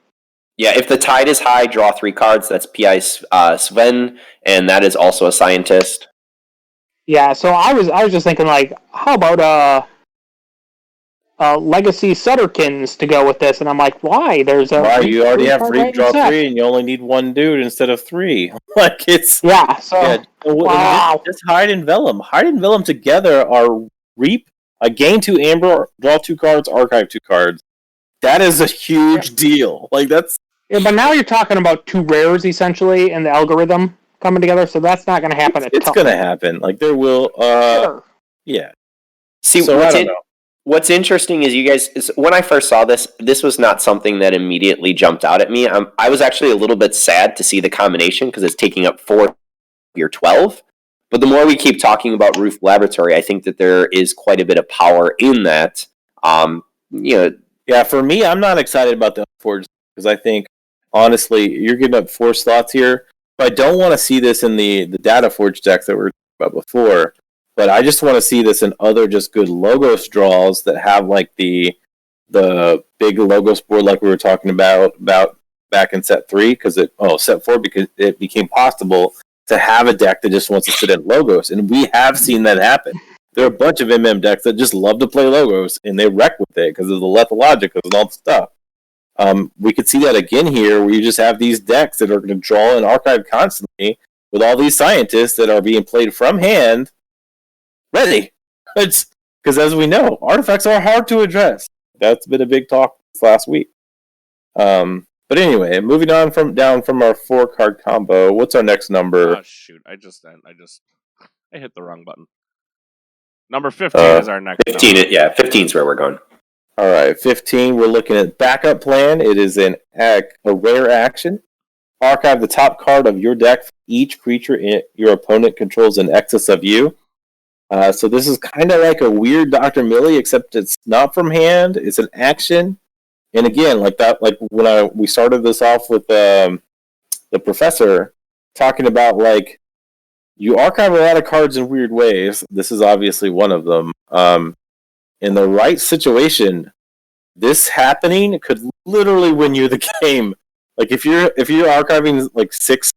Yeah, if the tide is high, draw 3 cards. That's P.I. Sven, and that is also a scientist. Yeah, so I was just thinking, like, how about Legacy Sutterkins to go with this? And I'm like, why? There's a Why you already have Reap Draw set. 3 and you only need one dude instead of 3. Like, it's... Yeah, so... Wow. This Hide and Vellum. Hide and Vellum together are Reap, gain 2 Amber, draw 2 cards, archive 2 cards. That is a huge deal. Like, that's... Yeah, but now you're talking about 2 rares, essentially, in the algorithm coming together, so that's not going to happen. It's going to happen. Like, there will... Sure. Yeah. See, so I don't know. What's interesting is you guys, when I first saw this was not something that immediately jumped out at me. I was actually a little bit sad to see the combination because it's taking up 4 of your 12. But the more we keep talking about Roof Laboratory, I think that there is quite a bit of power in that. Yeah, for me, I'm not excited about the Forge because I think, honestly, you're giving up 4 slots here. But I don't want to see this in the Data Forge decks that we were talking about before. But I just want to see this in other just good Logos draws that have like the big Logos board like we were talking about back in set 3 set 4 because it became possible to have a deck that just wants to sit in Logos, and we have seen that happen. There are a bunch of MM decks that just love to play Logos and they wreck with it because of the Lethalogicas and all the stuff. We could see that again here where you just have these decks that are going to draw and archive constantly with all these scientists that are being played from hand. Ready. It's because, as we know, artifacts are hard to address. That's been a big talk this last week. But anyway, moving on from our 4-card combo. What's our next number? Oh shoot! I hit the wrong button. Number 15 is our next. 15. Number. Yeah, 15 is where we're going. All right, 15. We're looking at Backup Plan. It is a rare action. Archive the top card of your deck for each creature your opponent controls in excess of you. So this is kind of like a weird Dr. Millie, except it's not from hand. It's an action. And again, like when we started this off with the professor talking about like you archive a lot of cards in weird ways. This is obviously one of them. In the right situation, this happening could literally win you the game. Like if you're archiving like 6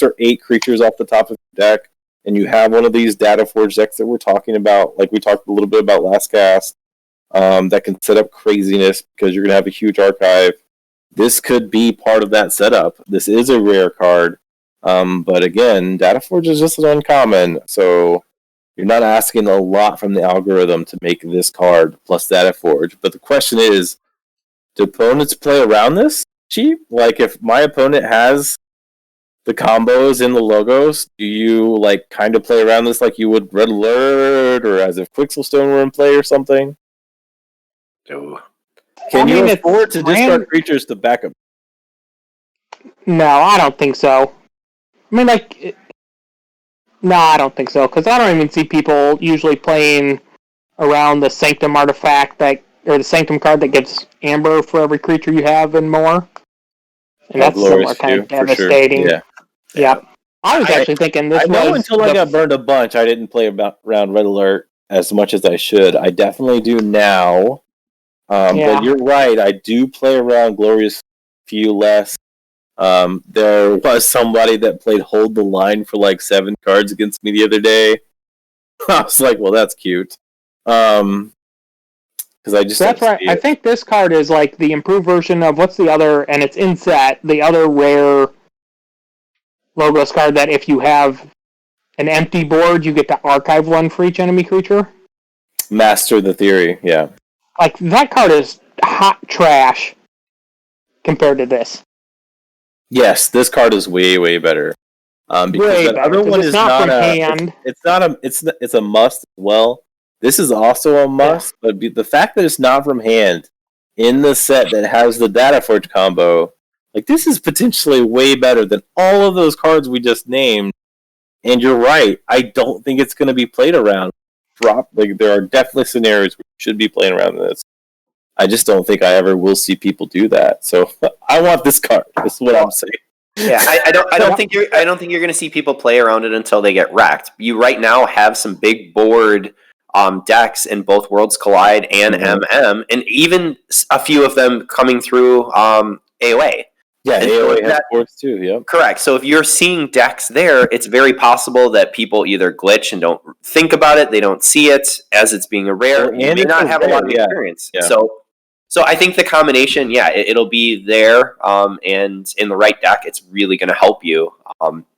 or 8 creatures off the top of your deck, and you have one of these Data Forge decks that we're talking about, like we talked a little bit about last cast, that can set up craziness because you're going to have a huge archive. This could be part of that setup. This is a rare card. But again, Data Forge is just as uncommon, so you're not asking a lot from the algorithm to make this card plus Data Forge. But the question is, do opponents play around this cheap? Like if my opponent has the combos in the Logos, do you like kind of play around this like you would Red Alert or as if Quixelstone were in play or something? Ooh. Can you afford to discard creatures to back up? No, I don't think so. I mean, no, I don't think so, because I don't even see people usually playing around the Sanctum artifact or the Sanctum card that gives Amber for every creature you have and more. And that's similar kind of devastating. Sure. Yeah. I was actually thinking this until I got burned a bunch, I didn't play around Red Alert as much as I should. I definitely do now. But you're right, I do play around Glorious Few less. There was somebody that played Hold the Line for like 7 cards against me the other day. I was like, well, that's cute. Because that's right. I think this card is like the improved version of what's the other, and it's in set, the other rare Logos card that if you have an empty board, you get to archive one for each enemy creature. Master the theory, yeah. Like, that card is hot trash compared to this. Yes, this card is way, way better. Because Way that better, other 'cause one it's is not not from a. hand. It's a must as well. This is also a must, but the fact that it's not from hand in the set that has the Data Forge combo, like this is potentially way better than all of those cards we just named. And you're right. I don't think it's going to be played around. There are definitely scenarios where you should be playing around this. I just don't think I ever will see people do that. So I want this card. This is what I'm saying. Yeah, I don't think you're going to see people play around it until they get wrecked. You right now have some big board decks in both Worlds Collide and MM, and even a few of them coming through AOA. Yeah, And AOA so has boards too. Yep. Correct. So if you're seeing decks there, it's very possible that people either glitch and don't think about it. They don't see it as it's being a rare. And You may it's not a have a lot of rare, yeah. experience. Yeah. So I think the combination, it'll be there, and in the right deck, it's really going to help you.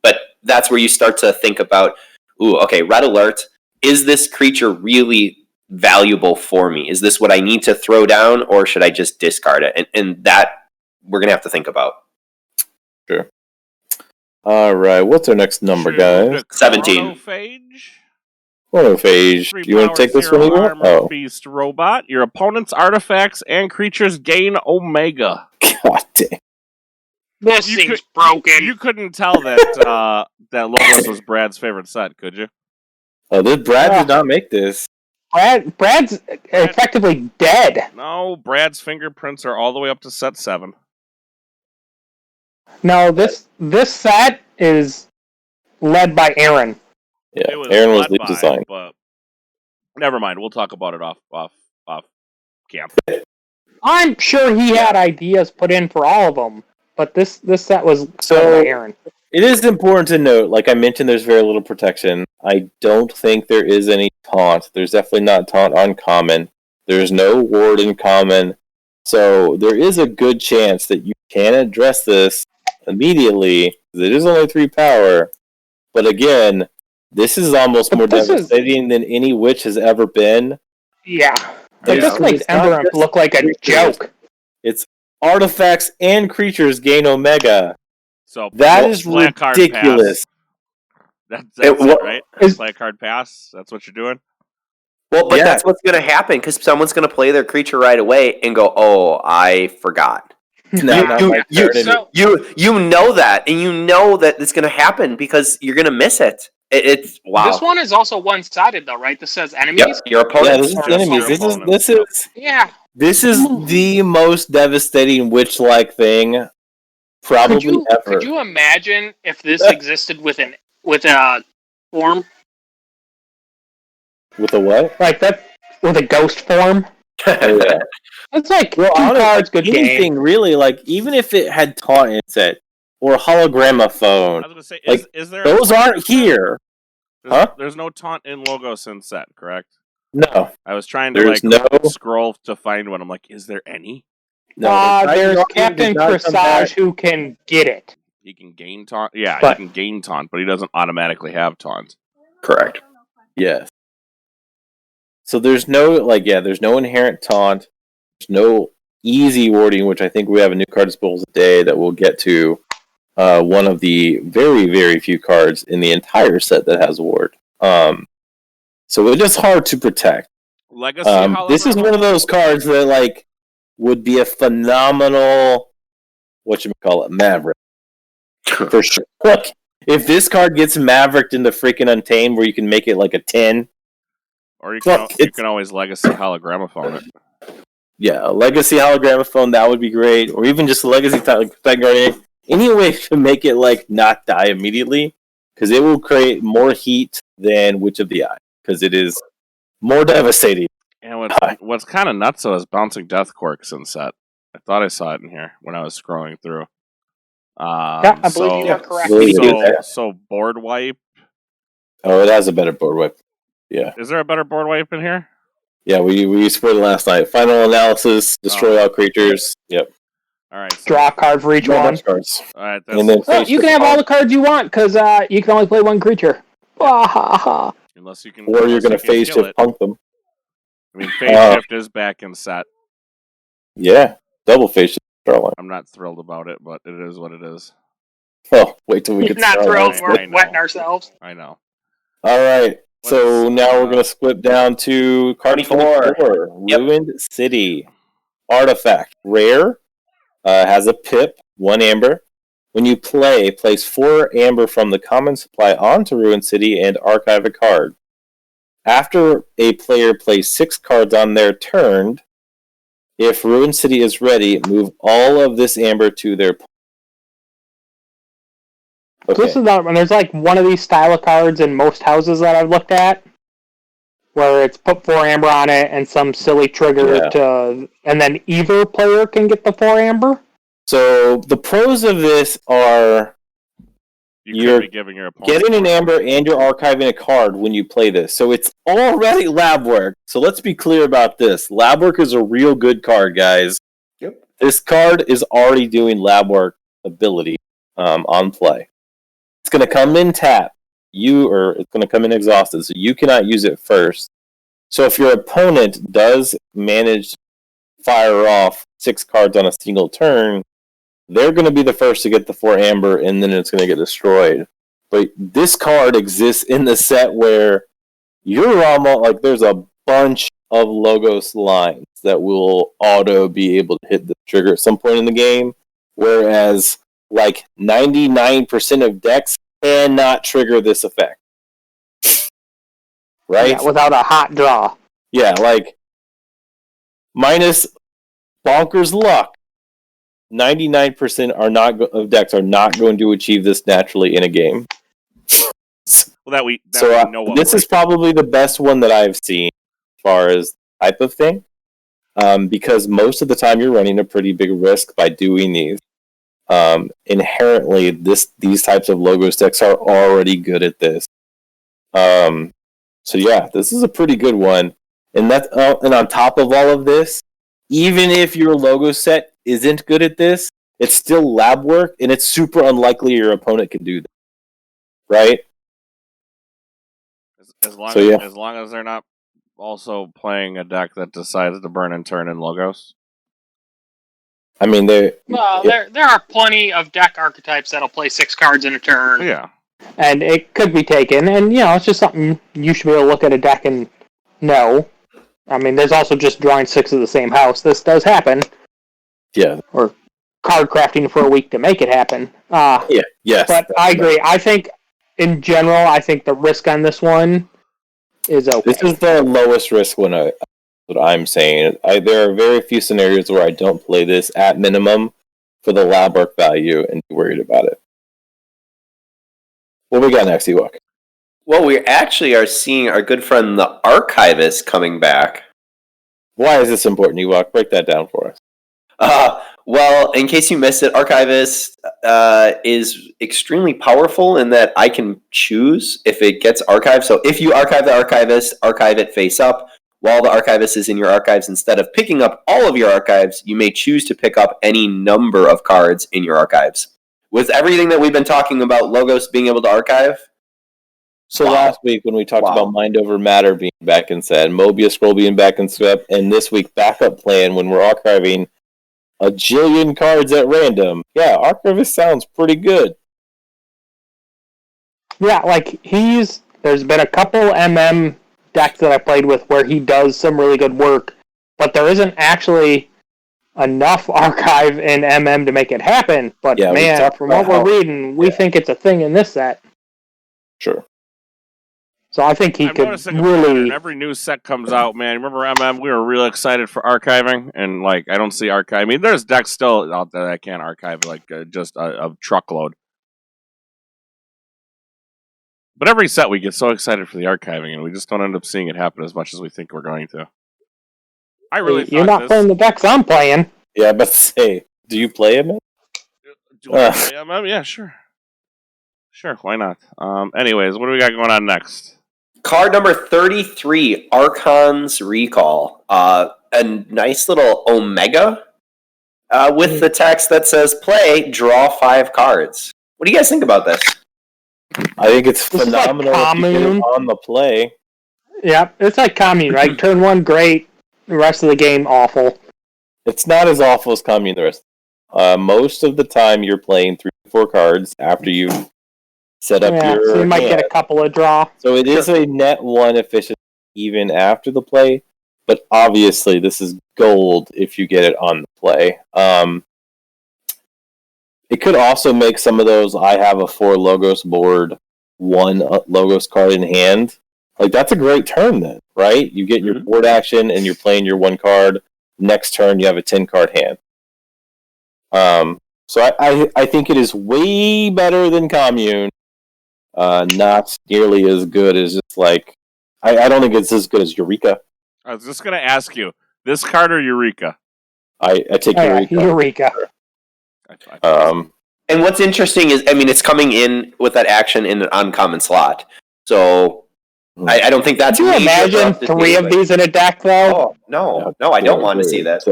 But that's where you start to think about, red alert. Is this creature really valuable for me? Is this what I need to throw down, or should I just discard it? And that we're going to have to think about. Sure. All right. What's our next number, guys? 17. Chronophage. Do you want to take this one, Eagle? Oh. Beast robot. Your opponent's artifacts and creatures gain Omega. God damn. This thing's broken. You couldn't tell that that Logos was Brad's favorite set, could you? Oh, Brad did not make this. Brad's effectively dead. No, Brad's fingerprints are all the way up to set 7. No, this set is led by Aaron. Yeah, It was Aaron was led lead by, design. but never mind. We'll talk about it off camp. I'm sure he had ideas put in for all of them, but this set was So- by Aaron. It is important to note, like I mentioned, there's very little protection. I don't think there is any taunt. There's definitely not taunt on common. There's no ward in common. So there is a good chance that you can address this immediately. It is only 3 power. But again, this is almost more devastating than any witch has ever been. Yeah. Yeah. It just makes It's not Ember just look like a creatures. joke. It's artifacts and creatures gain Omega. So That is play a card ridiculous. pass. That's it, right? Play a card pass. That's what you're doing. Well, but Yeah. that's what's going to happen because someone's going to play their creature right away and go, "Oh, I forgot." Not my turn. You know that, and you know that it's going to happen because you're going to miss it. It's wow. This one is also one-sided, though, right? This says enemies. Yep, your Yeah, opponent. this is enemies. This is the most devastating witch-like thing probably ever. Could you imagine if this existed with a form? With a what? Like that with a ghost form. Oh, yeah. It's like Well, 2 honestly, cards, good anything game. really, like even if it had taunt in it or hologramophone, I was going to say, Like, is there those aren't here. There's no taunt in Logos in set, correct? No, I was trying to There's no- scroll to find one. I'm like, is there any? no. There's Titan Captain did not come Corsage back. who can get it. He can gain taunt. Yeah, But- he can gain taunt, but he doesn't automatically have taunt. Correct. Yes. So there's no there's no inherent taunt. There's no easy warding, which I think we have a new card disposal today that we'll get to. One of the very, very few cards in the entire set that has ward. So it is hard to protect. Legacy, This is one of those cards that would be a phenomenal Maverick. For sure. Look, if this card gets Mavericked into freaking Untamed where you can make it like a 10. Or you can always Legacy Hologramophone it. Yeah, a Legacy Hologramophone, that would be great. Or even just a Legacy Titan Guardian. Any way to make it not die immediately. Because it will create more heat than Witch of the Eye. Because it is more devastating. And what's kind of nuts though is Bouncing Death Quirks in set. I thought I saw it in here when I was scrolling through. Yeah, I believe you are correct. So board wipe. Oh, it has a better board wipe. Yeah. Is there a better board wipe in here? Yeah, we split it last night. Final analysis, destroy all creatures. Yep. All right. So, Draw a card for each one. Cards. all right. And then Well, you can have all the cards you want because you can only play one creature. Unless you can, or you're going to phase kill shift punk them. I mean, phase shift is back in set. Yeah, double phase shift Starline. I'm not thrilled about it, but it is what it is. Oh, wait till we get Not thrilled. I We're know. wetting ourselves. I know. All right. So now we're going to split down to card 24. Yep. Ruined City. Artifact. Rare. Has a pip. 1 amber. When you play, place 4 amber from the common supply onto Ruined City and archive a card. After a player plays 6 cards on their turn, if Ruined City is ready, move all of this amber to their... Okay. This is not, and there's like one of these style of cards in most houses that I've looked at, where it's put 4 amber on it and some silly trigger to, and then either player can get the 4 amber. So the pros of this are You're giving your opponent getting an amber and you're archiving a card when you play this. So it's already lab work. So let's be clear about this. Lab work is a real good card, guys. Yep. This card is already doing lab work ability on play. It's going to come in tap. It's going to come in exhausted, so you cannot use it first. So if your opponent does manage to fire off 6 cards on a single turn, they're going to be the first to get the 4 amber, and then it's going to get destroyed. But this card exists in the set where you're almost like there's a bunch of Logos lines that will auto be able to hit the trigger at some point in the game, whereas like 99% of decks cannot trigger this effect. Right? Yeah, without a hot draw. Yeah, like minus bonkers luck. 99% of decks are not going to achieve this naturally in a game. Well, that we know of, this is probably the best one that I've seen as far as type of thing, because most of the time you're running a pretty big risk by doing these. Inherently, these types of Logos decks are already good at this. So yeah, this is a pretty good one, and and on top of all of this, even if your Logo set isn't good at this, it's still lab work, and it's super unlikely your opponent can do that, right? As long as they're not also playing a deck that decides to burn and turn in Logos. I mean, there are plenty of deck archetypes that'll play 6 cards in a turn. Yeah. And it could be taken, and it's just something you should be able to look at a deck and know. I mean, there's also just drawing 6 of the same house. This does happen. Yeah. Or card crafting for a week to make it happen. Yes. But I agree. I think, in general, the risk on this one is okay. This is the lowest risk one, what I'm saying. There are very few scenarios where I don't play this at minimum for the lab work value and be worried about it. What we got next, Ewok? Well, we actually are seeing our good friend the Archivist coming back. Why is this important, Ewok? Break that down for us. Well, in case you missed it, Archivist is extremely powerful in that I can choose if it gets archived. So if you archive the Archivist, archive it face up. While the Archivist is in your archives, instead of picking up all of your archives, you may choose to pick up any number of cards in your archives. With everything that we've been talking about Logos being able to archive. So last week when we talked about Mind Over Matter being back in set, Mobius Scroll being back in set, and this week backup plan when we're archiving a jillion cards at random. Yeah, Archivist sounds pretty good. Yeah, like there's been a couple MM decks that I played with where he does some really good work, but there isn't actually enough archive in MM to make it happen. But man, from what we're reading, we think it's a thing in this set. Sure. So I think he could really... Every new set comes out, man. Remember MM? We were real excited for archiving, and I don't see archive. I mean, there's decks still out there that can't archive just a truckload. But every set we get so excited for the archiving, and we just don't end up seeing it happen as much as we think we're going to. I really You're not playing the decks I'm playing. Yeah, but say, do you play MM? Do I play MM? Yeah, sure. Sure, why not? Anyways, what do we got going on next? Card number 33, Archons Recall. A nice little Omega with the text that says, play, draw 5 cards. What do you guys think about this? I think it's This is like phenomenal if you get it Commune. on the play. Yep, it's like Commune, right? Turn 1, great. The rest of the game, awful. It's not as awful as Commune the rest. Most of the time, you're playing 3 or 4 cards after you set up Yeah, your so you might hand. get a couple of draw. So it is a net 1 efficiency even after the play, but obviously this is gold if you get it on the play. It could also make some of those, I have a 4 Logos board, 1 Logos card in hand. Like, that's a great turn then, right? You get your board action and you're playing your 1 card. Next turn, you have a 10 card hand. So I think it is way better than Commune. Not nearly as good as just like... I don't think it's as good as Eureka. I was just going to ask you, this card or Eureka? I take Eureka. Eureka. And what's interesting is, I mean, it's coming in with that action in an uncommon slot. So I don't think that's... Can you imagine 3 of these in a deck, though? Oh, no, I don't want to see that.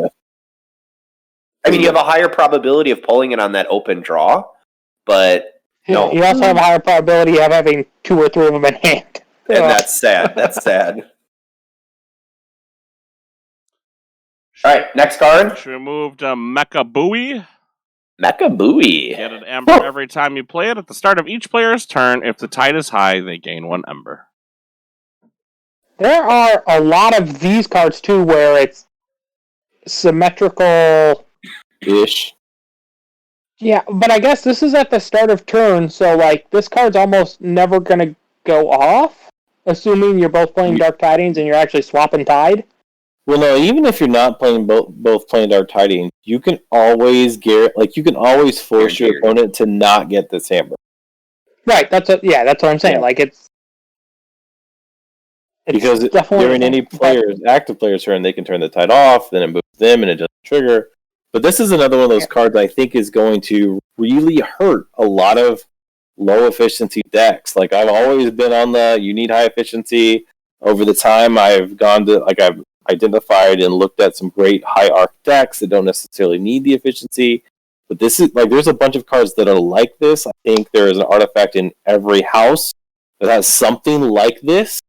I mean, you have a higher probability of pulling it on that open draw, but no. You also have a higher probability of having 2 or 3 of them in hand. And that's sad. That's sad. All right, next card. Should we move to Mecha Buoy? Mecha Buoy. Get an ember every time you play it. At the start of each player's turn, if the tide is high, they gain 1 ember. There are a lot of these cards, too, where it's symmetrical... Ish. Yeah, but I guess this is at the start of turn, so, like, this card's almost never going to go off, assuming you're both playing Dark Tidings and you're actually swapping Tide. Well, no, even if you're not playing both playing Dark Tidings, you can always force your opponent to not get this hammer. Right, that's what I'm saying. Yeah. Like, it's because during any active player's turn, they can turn the Tide off, then it moves them and it doesn't trigger. But this is another one of those cards I think is going to really hurt a lot of low efficiency decks. Like, I've always been on you need high efficiency. Over the time, I've identified and looked at some great high arc decks that don't necessarily need the efficiency. But this is there's a bunch of cards that are like this. I think there is an artifact in every house that has something like this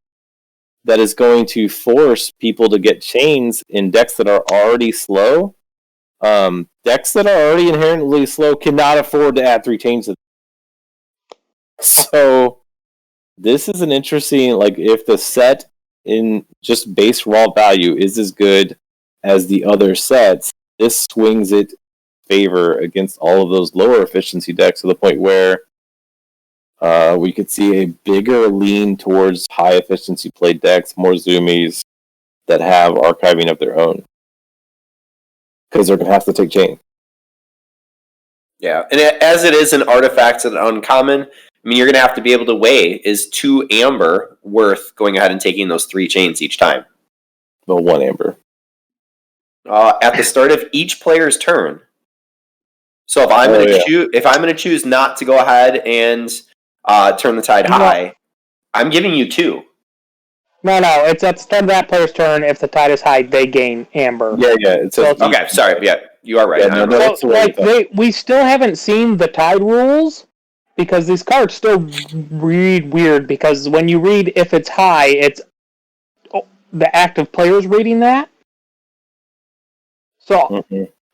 that is going to force people to get chains in decks that are already slow. Decks that are already inherently slow cannot afford to add 3 chains to them. So this is an interesting, if the set in just base raw value is as good as the other sets, this swings it favor against all of those lower efficiency decks to the point where we could see a bigger lean towards high efficiency play decks, more zoomies that have archiving of their own. Because they're going to have to take chain. Yeah, and as it is an artifact and uncommon, I mean, you're going to have to be able to weigh, is 2 amber worth going ahead and taking those 3 chains each time? Well, 1 amber. At the start of each player's turn. So if I'm going to choose not to go ahead and turn the tide high, I'm giving you 2. No, it's at the start of that player's turn. If the tide is high, they gain amber. Yeah. It says okay, sorry. Yeah, you are right. Yeah, we still haven't seen the tide rules because these cards still read weird. Because when you read if it's high, it's the active players reading that. So,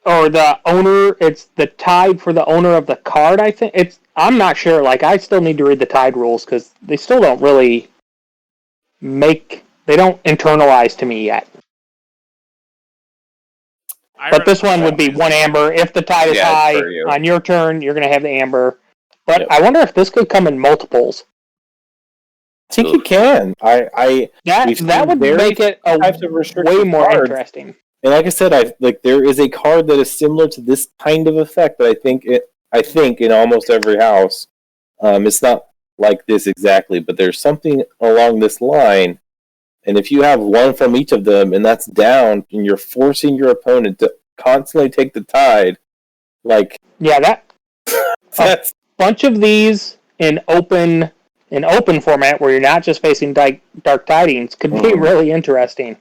or the owner, it's the tide for the owner of the card. I think I'm not sure. Like, I still need to read the tide rules because they still don't really. They don't internalize to me yet. But this one would be 1 amber. If the tide is high on your turn, you're going to have the amber. But I wonder if this could come in multiples. I think you can. That would make it way more interesting. And like I said, there is a card that is similar to this kind of effect that I think in almost every house. It's not like this exactly, but there's something along this line, and if you have 1 from each of them and that's down and you're forcing your opponent to constantly take the tide, that's a bunch of these in open format where you're not just facing Dark Tidings could be really interesting.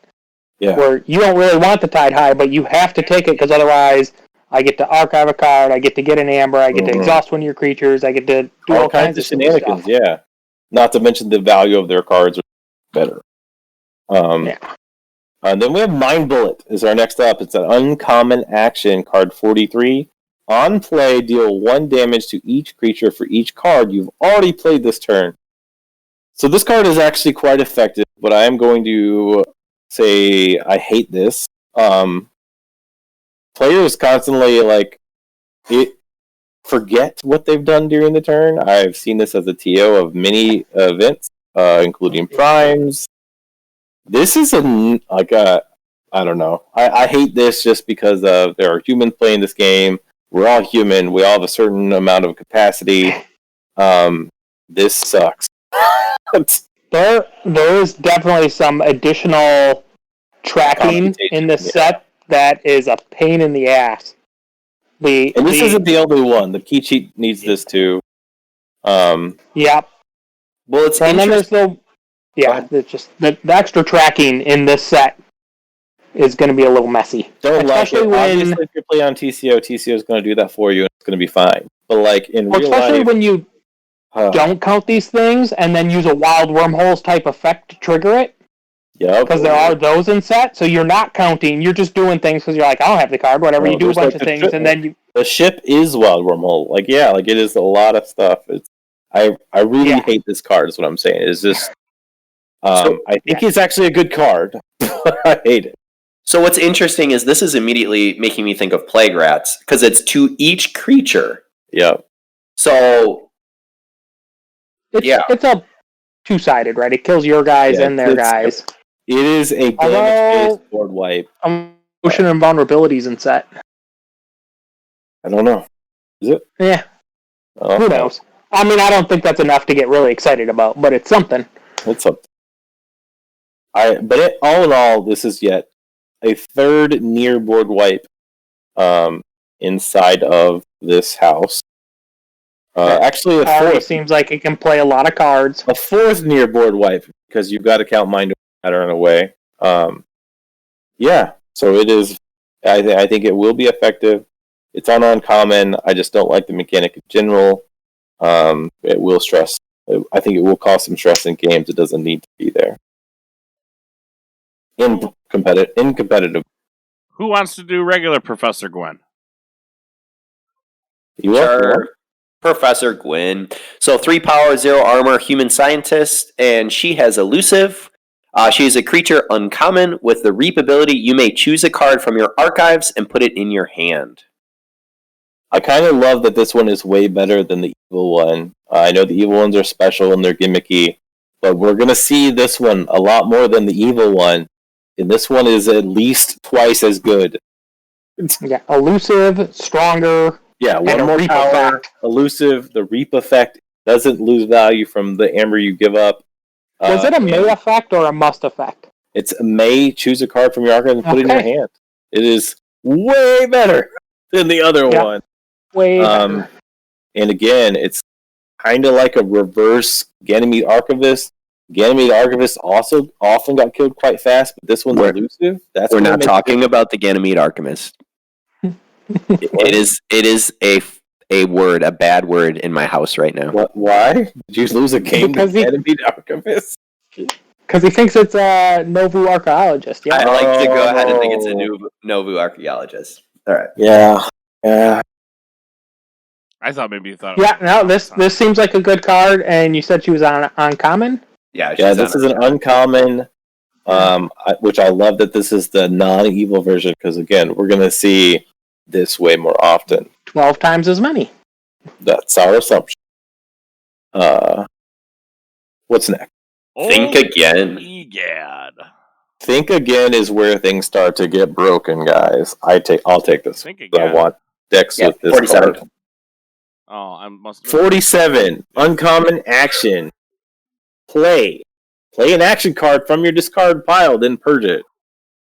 Yeah, where you don't really want the tide high, but you have to take it because otherwise I get to archive a card, I get to get an amber, I get to exhaust one of your creatures, I get to do all kinds of shenanigans, stuff. yeah. Not to mention the value of their cards are better. And then we have Mind Bullet is our next up. It's an uncommon action, card 43. On play, deal 1 damage to each creature for each card you've already played this turn. So this card is actually quite effective, but I am going to say I hate this. Players constantly forget what they've done during the turn. I've seen this as a TO of many events, including primes. This is I don't know. I hate this just because there are humans playing this game. We're all human. We all have a certain amount of capacity. This sucks. There is definitely some additional tracking in the set that is a pain in the ass. And this isn't the only one. The key cheat needs this too. Yep. Well, it's and then there's it's just the extra tracking in this set is going to be a little messy. Don't like it. Obviously, if you play on TCO is going to do that for you, and it's going to be fine. But like in real life, especially when you don't count these things and then use a wild wormholes type effect to trigger it. Yeah, because there are those in set, so you're not counting. You're just doing things because you're like, I don't have the card. Whatever, you do a bunch of things, and then you. The ship is wild wormhole. It is a lot of stuff. I really hate this card. Is what I'm saying. It's just. I think it's actually a good card. I hate it. So what's interesting is this is immediately making me think of Plague Rats because it's to each creature. Yeah. So. It's a two-sided, right? It kills your guys and their guys. It is a damage-based board wipe. Motion and vulnerabilities in set. I don't know. Is it? Yeah. Oh, who knows? I mean, I don't think that's enough to get really excited about, but it's something. It's something. All in all, this is yet a third near board wipe inside of this house. Actually, a fourth. Seems like it can play a lot of cards. A fourth near board wipe because you've got to count Mind Pattern away. So it is. I think it will be effective. It's on uncommon. I just don't like the mechanic in general. It will stress. I think it will cause some stress in games. It doesn't need to be there. In competitive. Who wants to do regular Professor Gwen? Sure. Professor Gwen. So 3 power, 0 armor, human scientist, and she has elusive. She is a creature uncommon with the reap ability. You may choose a card from your archives and put it in your hand. I kind of love that this one is way better than the evil one. I know the evil ones are special and they're gimmicky, but we're going to see this one a lot more than the evil one. And this one is at least twice as good. Yeah, elusive, stronger. Yeah, one more power, elusive. The reap effect doesn't lose value from the amber you give up. Was it a may effect or a must effect? It's a may. Choose a card from your archive and put it in your hand. It is way better than the other one. Way better. And again, it's kind of like a reverse Ganymede Archivist. Ganymede Archivist also often got killed quite fast, but this one's elusive. We're not talking about the Ganymede Archivist. It is a bad word in my house right now. What? Why? Did you lose a game to Ganymede Archivist? Because he thinks it's a Novu Archaeologist. Yeah. I like to go ahead and think it's a Novu Archaeologist. All right. Yeah. I thought maybe you thought. This seems like a good card, and you said she was on uncommon. Yeah. This is an uncommon. Which I love that this is the non-evil version because again, we're gonna see this way more often. 12 times as many. That's our assumption. What's next? Think again. Egad. Think again is where things start to get broken, guys. I'll take this. Think again. I want decks with this 47. card. Oh, I must. 47. Uncommon action. Play an action card from your discard pile, then purge it.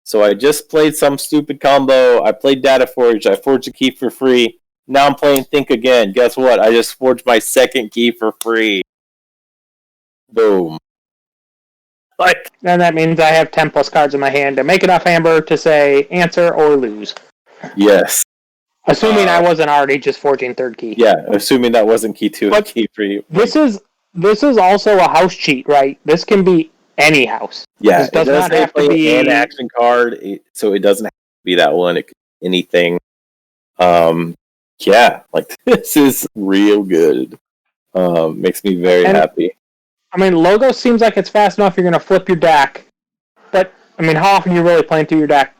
So I just played some stupid combo. I played Data Forge. I forged a key for free. Now I'm playing Think Again. Guess what? I just forged my second key for free. Boom. And that means I have 10 plus cards in my hand to make enough amber to say answer or lose. Yes. Assuming I wasn't already just forging third key. Yeah, assuming that wasn't key 2 and key 3. This is also a house cheat, right? This can be any house. Yeah, This does not have to be an action card, so it doesn't have to be that one. It could be anything. Yeah, like this is real good. Makes me very happy. I mean, Logos seems like it's fast enough. You're going to flip your deck, but I mean, how often are you really playing through your deck?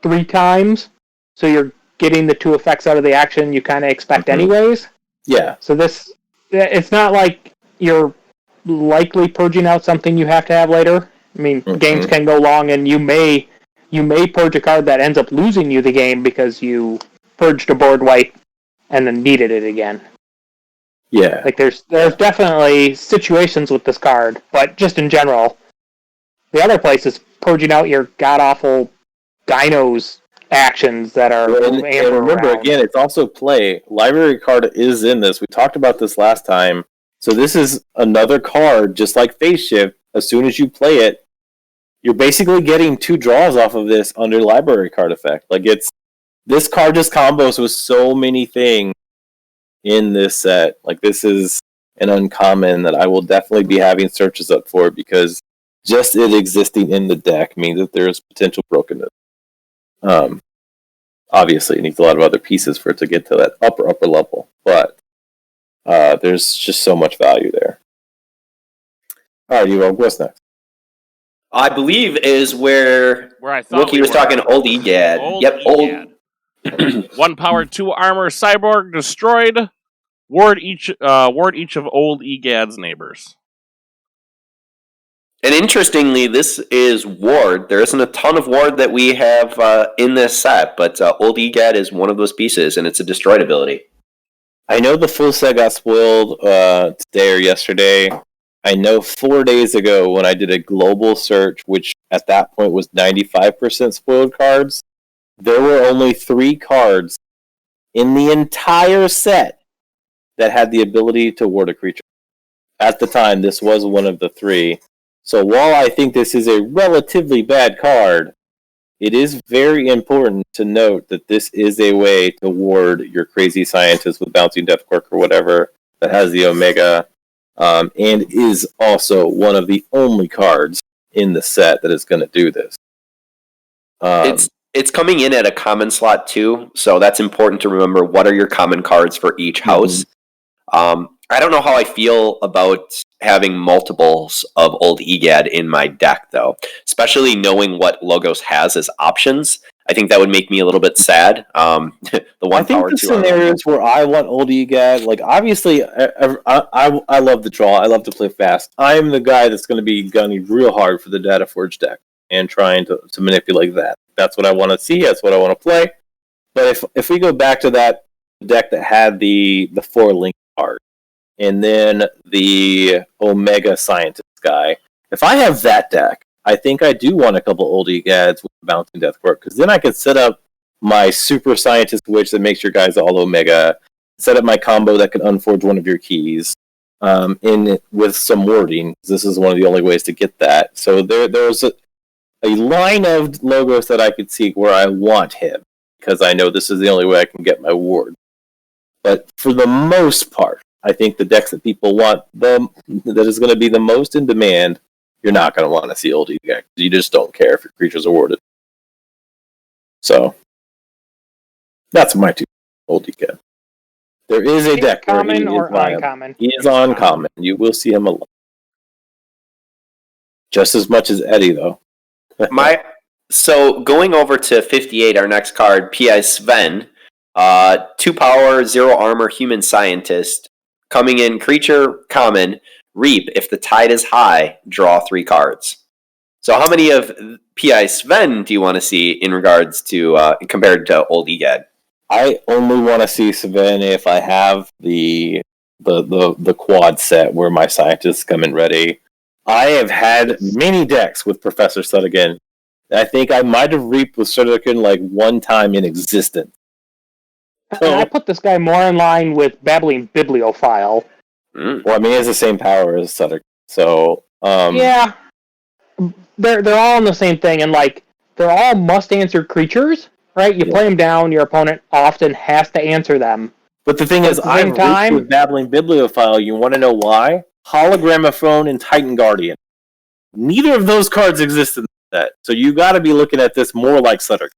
3 times, so you're getting the 2 effects out of the action you kind of expect anyways. Yeah. So it's not like you're likely purging out something you have to have later. I mean, games can go long, and you may purge a card that ends up losing you the game because you purged a board wipe and then needed it again. Yeah. Like there's definitely situations with this card, but just in general, the other place is purging out your god awful dinos actions that are and remember around. Again, it's also play. Library card is in this. We talked about this last time. So this is another card, just like Phase Shift. As soon as you play it, you're basically getting 2 draws off of this under library card effect. Like this card just combos with so many things in this set. Like this is an uncommon that I will definitely be having searches up for, because just it existing in the deck means that there's potential brokenness. Obviously, it needs a lot of other pieces for it to get to that upper level, but there's just so much value there. All right, Evo, what's next? I believe is where I thought Wookie was talking old Egad. Old. 1 power, 2 armor, cyborg destroyed. Ward each of old Egad's neighbors. And interestingly, this is Ward. There isn't a ton of Ward that we have in this set, but Old Egad is one of those pieces, and it's a destroyed ability. I know the full set got spoiled today or yesterday. I know 4 days ago when I did a global search, which at that point was 95% spoiled cards, there were only 3 cards in the entire set that had the ability to ward a creature. At the time, this was one of the 3. So while I think this is a relatively bad card, it is very important to note that this is a way to ward your crazy scientist with Bouncing Death Quirk or whatever that has the Omega, and is also one of the only cards in the set that is going to do this. It's coming in at a common slot too, so that's important to remember. What are your common cards for each house? I don't know how I feel about having multiples of Old Egad in my deck, though. Especially knowing what Logos has as options. I think that would make me a little bit sad. I think the scenarios where I want Old Egad, like obviously, I love the draw. I love to play fast. I'm the guy that's going to be gunning real hard for the Data Forge deck and trying to manipulate that. That's what I want to see. That's what I want to play. But if we go back to that deck that had the 4 link card, and then the Omega Scientist guy, if I have that deck, I think I do want a couple Old Egads with Bouncing Death Quirk, because then I can set up my Super Scientist Witch that makes your guys all Omega, set up my combo that can unforge one of your keys, with some wording. This is one of the only ways to get that. So there's a line of logos that I could see where I want him, because I know this is the only way I can get my ward. But for the most part, I think the decks that people want, that is going to be the most in demand, you're not going to want to see Old Egad. You just don't care if your creatures are warded. So, that's my 2 Old Egad. There is a deck where common or uncommon. He is uncommon. You will see him a lot. Just as much as Eddie, though. So, going over to 58, our next card, P.I. Sven, 2 power, 0 armor, human scientist. Coming in, creature, common, reap. If the tide is high, draw 3 cards. So how many of P.I. Sven do you want to see in regards to, compared to Old Egad? I only want to see Sven if I have the quad set where my scientists come in ready. I have had many decks with Professor Sudigan. I think I might have reaped with Sudigan like 1 time in existence. I put this guy more in line with Babbling Bibliophile. Well, I mean, he has the same power as Sutter. So, yeah, they're all in the same thing, and like they're all must-answer creatures. right? You play them down, your opponent often has to answer them. But the thing But is, at the same I've time- reached with Babbling Bibliophile. You want to know why? Hologramophone and Titan Guardian. Neither of those cards exist in the set, so you got to be looking at this more like Sutter.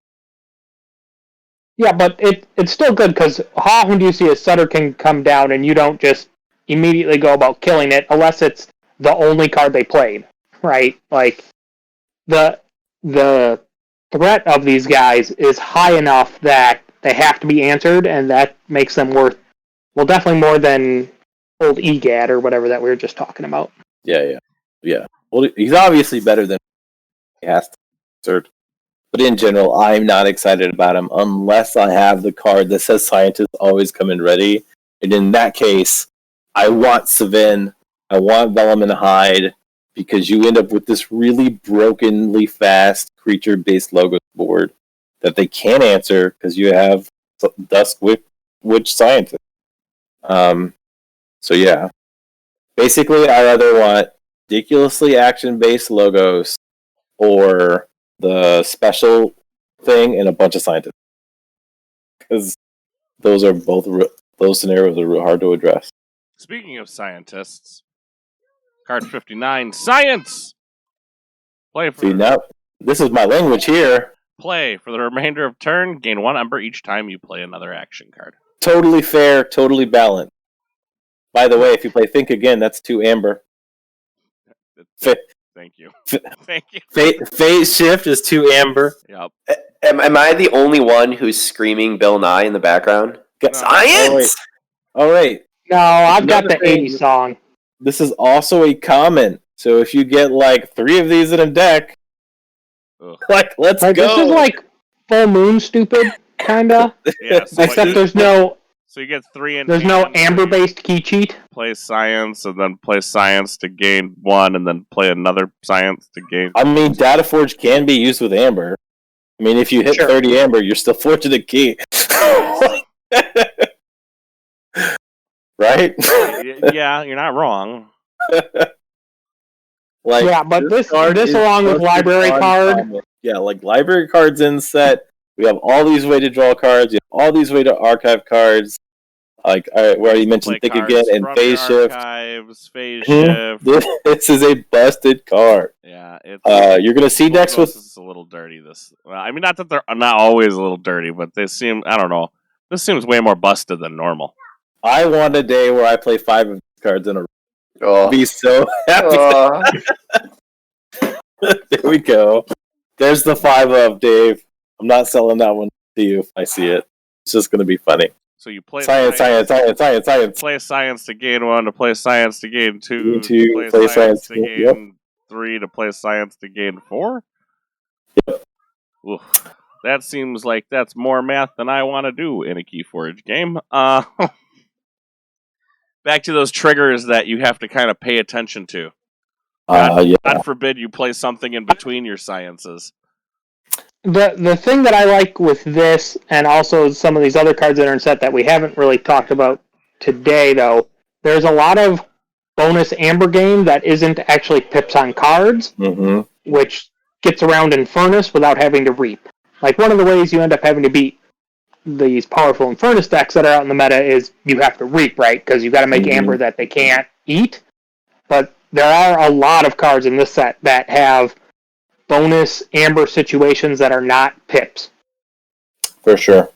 Yeah, but it's still good, because how often do you see a Sutter King come down and you don't just immediately go about killing it, unless it's the only card they played, right? Like, the threat of these guys is high enough that they have to be answered, and that makes them worth, well, definitely more than old EGAD or whatever that we were just talking about. Yeah. Well, he's obviously better than he has to assert. But in general, I'm not excited about him unless I have the card that says Scientists always come in ready. And in that case, I want Savin, I want Vellum and Hyde, because you end up with this really brokenly fast creature-based logo board that they can't answer because you have Dusk Witch Scientist. So yeah. Basically, I either want ridiculously action-based logos or the special thing and a bunch of scientists. Because those scenarios are real hard to address. Speaking of scientists, card 59, Science! Play for See, now, this is my language here. Play for the remainder of turn. Gain 1 Ember each time you play another action card. Totally fair, totally balanced. By the way, if you play Think Again, that's 2 Amber. Thank you. Thank you. Phase Shift is 2 Amber. Yep. Am I the only one who's screaming Bill Nye in the background? No. Science! All right. No, I've got Another the thing- 80s song. This is also a common. So if you get like 3 of these in a deck, Ugh. like, let's Right, go. this is like Full Moon stupid, kinda. Yeah, so Except there's no you get 3 in there's no hand, amber-based key cheat. Play Science, and then play Science to gain 1, and then play another Science to gain... I mean, Data Forge can be used with Amber. I mean, if you hit Sure. 30 Amber, you're still Fortunate Key. Right? Yeah, you're not wrong. Like, Yeah, but this card is along with posted library on card. common. Yeah, like library cards in set. We have all these way to draw cards. You have all these way to archive cards. Like, all right, where you mentioned Play Think cards Again and from Phase your Shift. archives, Phase Mhm. Shift. This is a busted card. Yeah, it's... You're gonna see decks This with is a little dirty. I mean, not that they're not always a little dirty, but they seem... I don't know. This seems way more busted than normal. I want a day where I play 5 of these cards in a row. Oh. I'll be so happy. There we go. There's the 5 of Dave. I'm not selling that one to you if I see it. It's just going to be funny. So you play Science. Play Science to gain 1, to play Science to gain 2, Two, to play play Science to Science, gain 3, to play Science to gain 4? Yep. Oof. That seems like that's more math than I want to do in a Keyforge game. Back to those triggers that you have to kind of pay attention to. Yeah. God forbid you play something in between your sciences. The thing that I like with this, and also some of these other cards that are in set that we haven't really talked about today, though, there's a lot of bonus Amber game that isn't actually pips on cards, Mm-hmm. which gets around in Furnace without having to reap. Like, one of the ways you end up having to beat these powerful Infernus decks that are out in the meta is you have to reap, right? Because you've got to make Amber that they can't eat. But there are a lot of cards in this set that have bonus Amber situations that are not pips. For sure.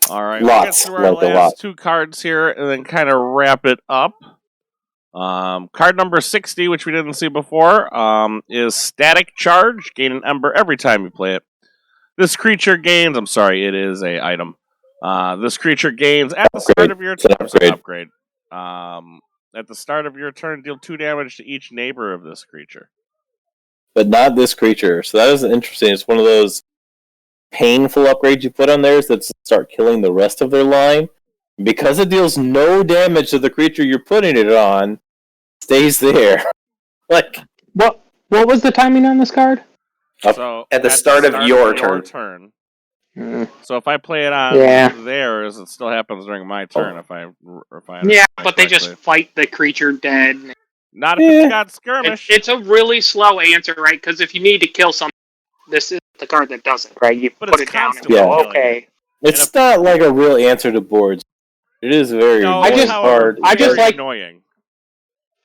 All right, Lots, we'll get through our like a last lot. 2 cards here and then kind of wrap it up. Card number 60, which we didn't see before, is Static Charge. Gain an Ember every time you play it. This creature gains... I'm sorry, it is a item. This creature gains at the start of your turn. It's an upgrade. At the start of your turn, deal 2 damage to each neighbor of this creature. But not this creature. So that is interesting. It's one of those painful upgrades you put on theirs that start killing the rest of their line. Because it deals no damage to the creature you're putting it on, stays there. Like, What was the timing on this card? So At the start of your turn. So if I play it on theirs, it still happens during my turn. If I Yeah, understand but they just correctly. fight the creature dead. Not if it's got skirmish. It's a really slow answer, right? Because if you need to kill something, this is the card that doesn't, right? You But put it's it down and constantly go, killing okay. It's not like a real answer to boards. It is very No, I just- however, I just very like- annoying.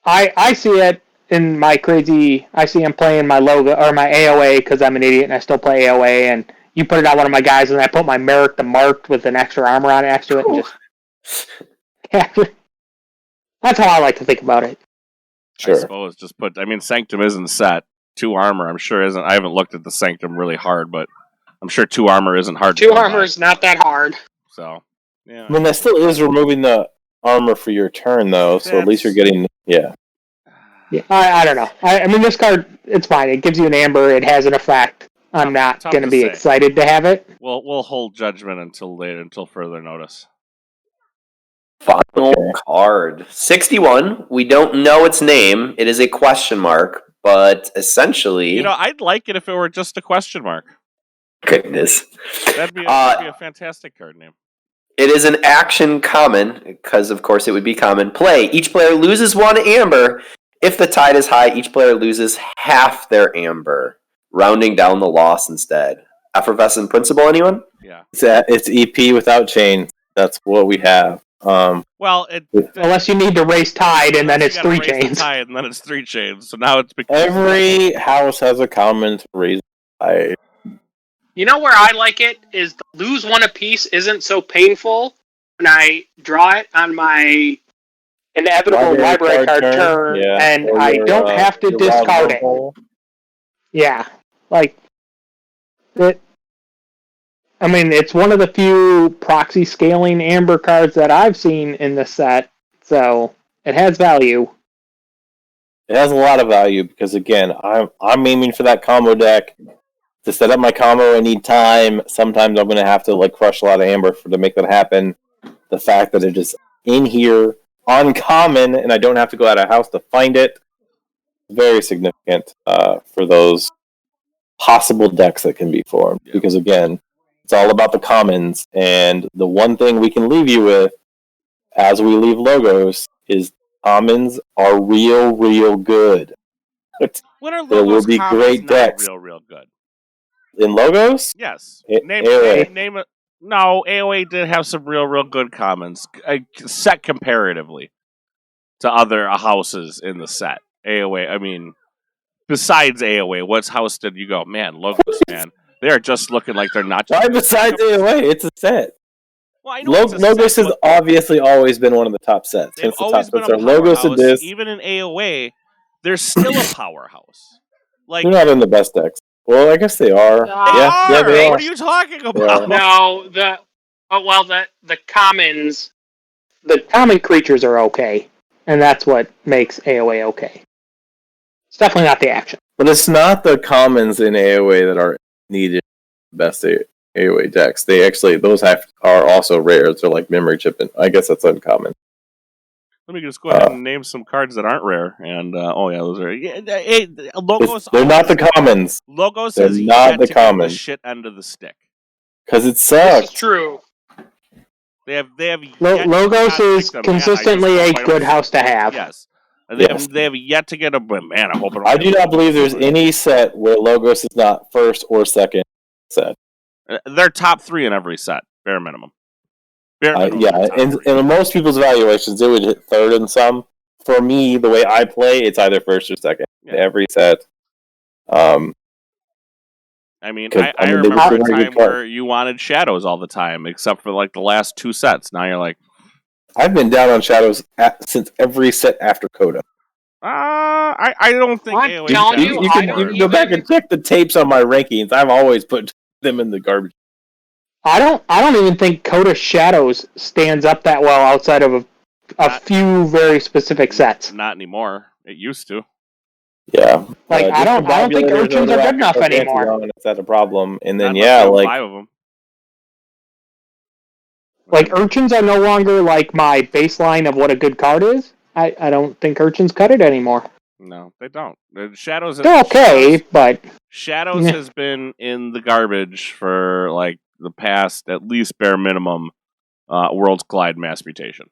I see it in my crazy. I see him playing my logo or my AOA because I'm an idiot and I still play AOA. And you put it on one of my guys, and I put my Merrick the Marked with an extra armor on it next to it, and just that's how I like to think about it. I Sure. suppose just put. I mean, Sanctum isn't set. 2 armor, I'm sure isn't. I haven't looked at the Sanctum really hard, but I'm sure 2 armor isn't hard. 2 to come armor by. is not that hard. So yeah. I mean, that still is removing the armor for your turn, though. So at least you're getting, Yeah, I don't know. I mean, this card, it's fine. It gives you an amber. It has an effect. I'm not Tough going to to be say. excited to have it. We'll hold judgment until later, until further notice. Final Okay. card. 61. We don't know its name. It is a question mark, but essentially... You know, I'd like it if it were just a question mark. Goodness. That'd be a fantastic card name. It is an action common, because of course it would be common. Play. Each player loses 1 amber. If the tide is high, each player loses half their amber, rounding down the loss instead. Effervescent Principle, anyone? Yeah. it's EP without chain. That's what we have. Well, Unless you need to race tide, and then you it's gotta 3 raise the chains. tide, and then it's 3 chains. So now it's Every house has a common to raise. You know where I like it is the lose 1 apiece isn't so painful when I draw it on my Inevitable library card turn, yeah, and or I your, don't have to your discard it. hole. Yeah, like it. I mean, it's one of the few proxy scaling amber cards that I've seen in the set, so it has value. It has a lot of value because again, I'm aiming for that combo deck. To set up my combo, I need time. Sometimes I'm going to have to like crush a lot of amber to make that happen. The fact that it is in here, uncommon, and I don't have to go out of house to find it, very significant for those possible decks that can be formed. Yeah. Because again, it's all about the commons, and the one thing we can leave you with, as we leave logos, is commons are real good. When are There will logos be commons great not decks. real good? In logos? Yes. AOA. Name it. No, AOA did have some real good commons, set comparatively to other houses in the set. AOA, I mean, besides AOA, what house did you go, man, logos, man, they are just looking like they're not. Why besides AOA? It's a set. Well, I know it's a Logos set, has but obviously always been one of the top sets. they've Since the always top been sets a are Logos and powerhouse. this. Even in AOA, they're still a powerhouse. Like, They're not in the best decks. Well, I guess they are. They Yeah, they are. What are you talking They about? are. No, the commons. The common creatures are okay, and that's what makes AOA okay. It's definitely not the action. But it's not the commons in AOA that are needed in the best AOA decks. They actually, those are also rares. They're like memory chip, and I guess that's uncommon. Let me just go ahead and name some cards that aren't rare. And those are logos. They're not the commons. Logos They're has not yet the to get the common. shit end of the stick. Because it This sucks. is true. They have yet Logos to is pick them, man. consistently I a just good house to have. Yes. Yes. They have yet to get a man. I'm hoping. I do not believe there's any set where Logos is not first or second set. They're top 3 in every set, bare minimum. Bare minimum. Yeah, in most people's evaluations, it would hit third in some. For me, the way I play, it's either first or second in every set. I mean, 'Cause, I I mean, remember they a were very time good cards. where you wanted shadows all the time, except for like the last 2 sets. Now you're like, I've been down on shadows since every set after Coda. I don't think I'm AOA telling shadows You I can, don't you can go back and check the tapes on my rankings. I've always put them in the garbage. I don't even think Coda Shadows stands up that well outside of a few very specific sets. Not anymore. It used to. Yeah, Like, I don't think Archons are good enough anymore. Is that a problem? And then Not unless you have like 5 of them. Like, Urchins are no longer like my baseline of what a good card is. I don't think Urchins cut it anymore. No, they don't. Shadows. They're okay, but Shadows has been in the garbage for like the past, at least bare minimum, Worlds Collide Mass Mutation.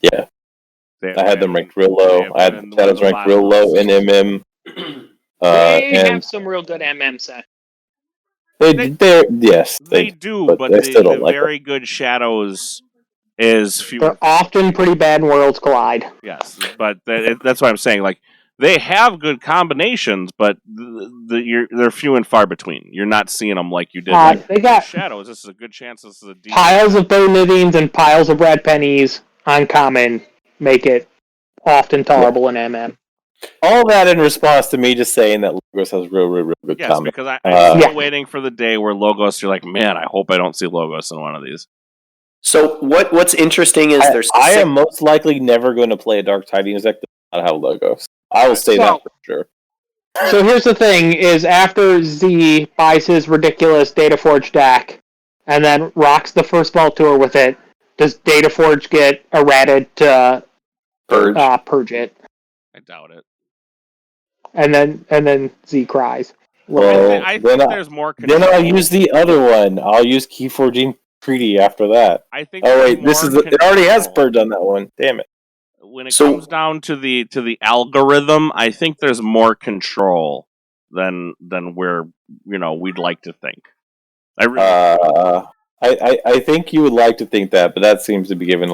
Yeah. I had them ranked real low. I had Shadows ranked real low in MM. They And have some real good MM set. They do, but I still the don't like very good shadows is few. They're often pretty bad in Worlds Collide. Yes, but that's what I'm saying. Like they have good combinations, but they're few and far between. You're not seeing them like you did. Like, They got shadows. This is a good chance. This is a decent piles of Bonithians and piles of red pennies on common make it often tolerable in MM. all that in response to me just saying that Logos has real good Yes, combos. because I'm still waiting for the day where Logos. You're like, man, I hope I don't see Logos in one of these. So what's interesting is there's I am most likely never going to play a Dark Tidings deck that does not have Logos. I will say that for sure. So here's the thing: is after Z buys his ridiculous DataForge deck, and then rocks the first Vault Tour with it, does DataForge get errated to purge it? I doubt it. And then Z cries. Well, I think there's more control. Then I'll use the other one. I'll use Keyforging Treaty after that. I think. Oh wait, it already has purge on that one. Damn it! When it comes down to the algorithm, I think there's more control than where we'd like to think. I think you would like to think that, but that seems to be given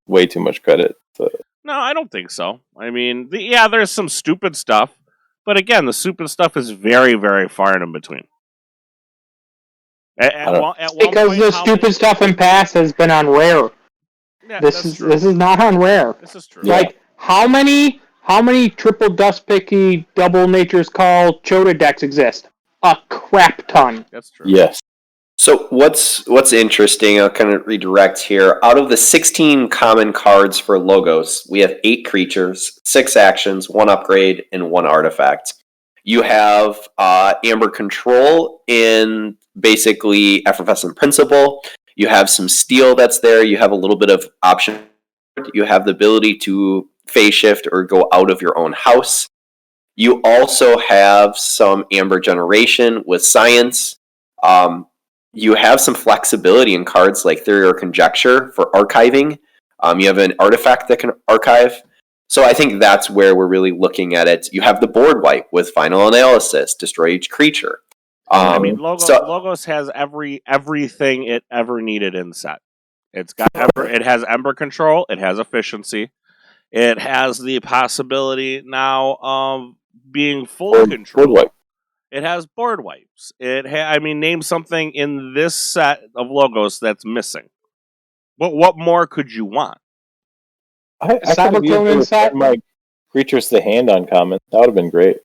way too much credit. So. No, I don't think so. I mean, there's some stupid stuff, but again, the stupid stuff is very, very far in between. Because the stupid stuff in past has been on rare. Yeah, this is not on rare. This is true. Like how many triple dust picky double nature's call Chota decks exist? A crap ton. That's true. Yes. So what's interesting, I'll kind of redirect here. Out of the 16 common cards for Logos, we have 8 creatures, 6 actions, 1 upgrade, and 1 artifact. You have Amber Control in basically Effervescent Principle. You have some steel that's there. You have a little bit of option. You have the ability to phase shift or go out of your own house. You also have some Amber Generation with Science. You have some flexibility in cards like Theory or Conjecture for archiving. You have an artifact that can archive. So I think that's where we're really looking at it. You have the board wipe with Final Analysis, destroy each creature. Logos has everything it ever needed in set. It has Ember Control, it has Efficiency, it has the possibility now of being full control. Board wipe. It has board wipes. Name something in this set of Logos that's missing. What more could you want? I could have used my creatures to hand on common. That would have been great.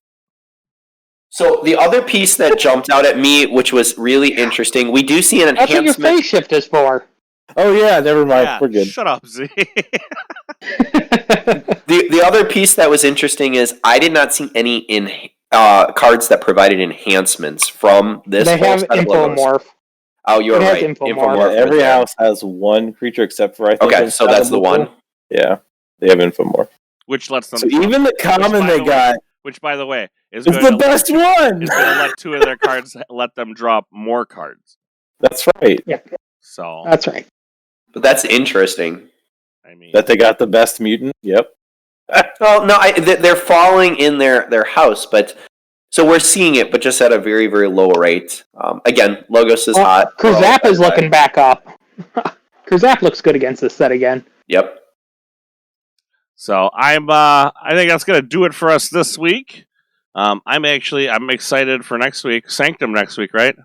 So the other piece that jumped out at me, which was really interesting, we do see an enhancement. That's what your phase shift is for. Oh yeah, never mind. Yeah, we're good. Shut up, Z. The other piece that was interesting is I did not see any cards that provided enhancements from this. They have Infomorph. Oh, you're right. Infomorph. Yeah, every house has one creature except for I think. Okay, so that's the one. Yeah, they have Infomorph. Which lets them. So even the common they got. Which, by the way, is the best one. Is going to let 2 of their cards let them drop more cards. That's right. Yeah. So that's right. But that's interesting. I mean, that they got the best mutant. Yep. Well, no, they're falling in their house, but so we're seeing it, but just at a very, very low rate. Again, Logos is hot. Krzap is looking back up. Krzap looks good against this set again. Yep. So I think that's gonna do it for us this week. I'm excited for next week. Sanctum next week, right?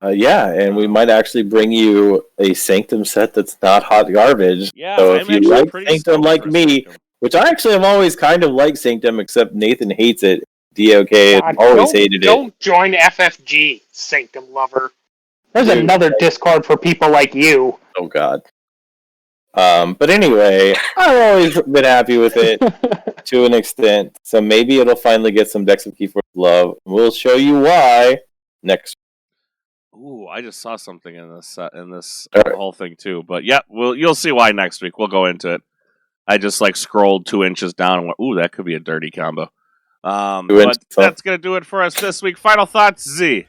Yeah, and we might actually bring you a Sanctum set that's not hot garbage. Yeah, so if you like Sanctum like me, which I actually have always kind of liked Sanctum, except Nathan hates it. DOK always hated it. Don't join FFG, Sanctum lover. There's another Discord for people like you. Oh God. But anyway, I've always been happy with it to an extent. So maybe it'll finally get some decks of Keyforge love. We'll show you why next. Ooh, I just saw something in this whole thing too. But yeah, you'll see why next week. We'll go into it. I just scrolled 2 inches down and went, ooh, that could be a dirty combo. But that's gonna do it for us this week. Final thoughts, Z.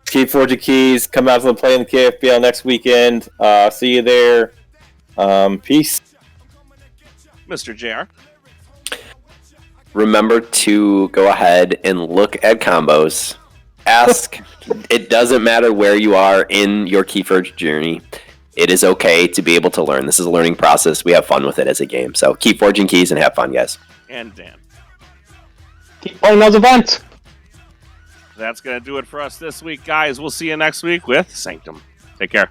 Keyforge keys come out to the play in the KFBL next weekend. See you there. Peace. Mr. JR. Remember to go ahead and look at combos. Ask. It doesn't matter where you are in your Keyforge journey. It is okay to be able to learn. This is a learning process. We have fun with it as a game. So keep forging keys and have fun, guys. And Dan. Keep playing those events. That's going to do it for us this week, guys. We'll see you next week with Sanctum. Take care.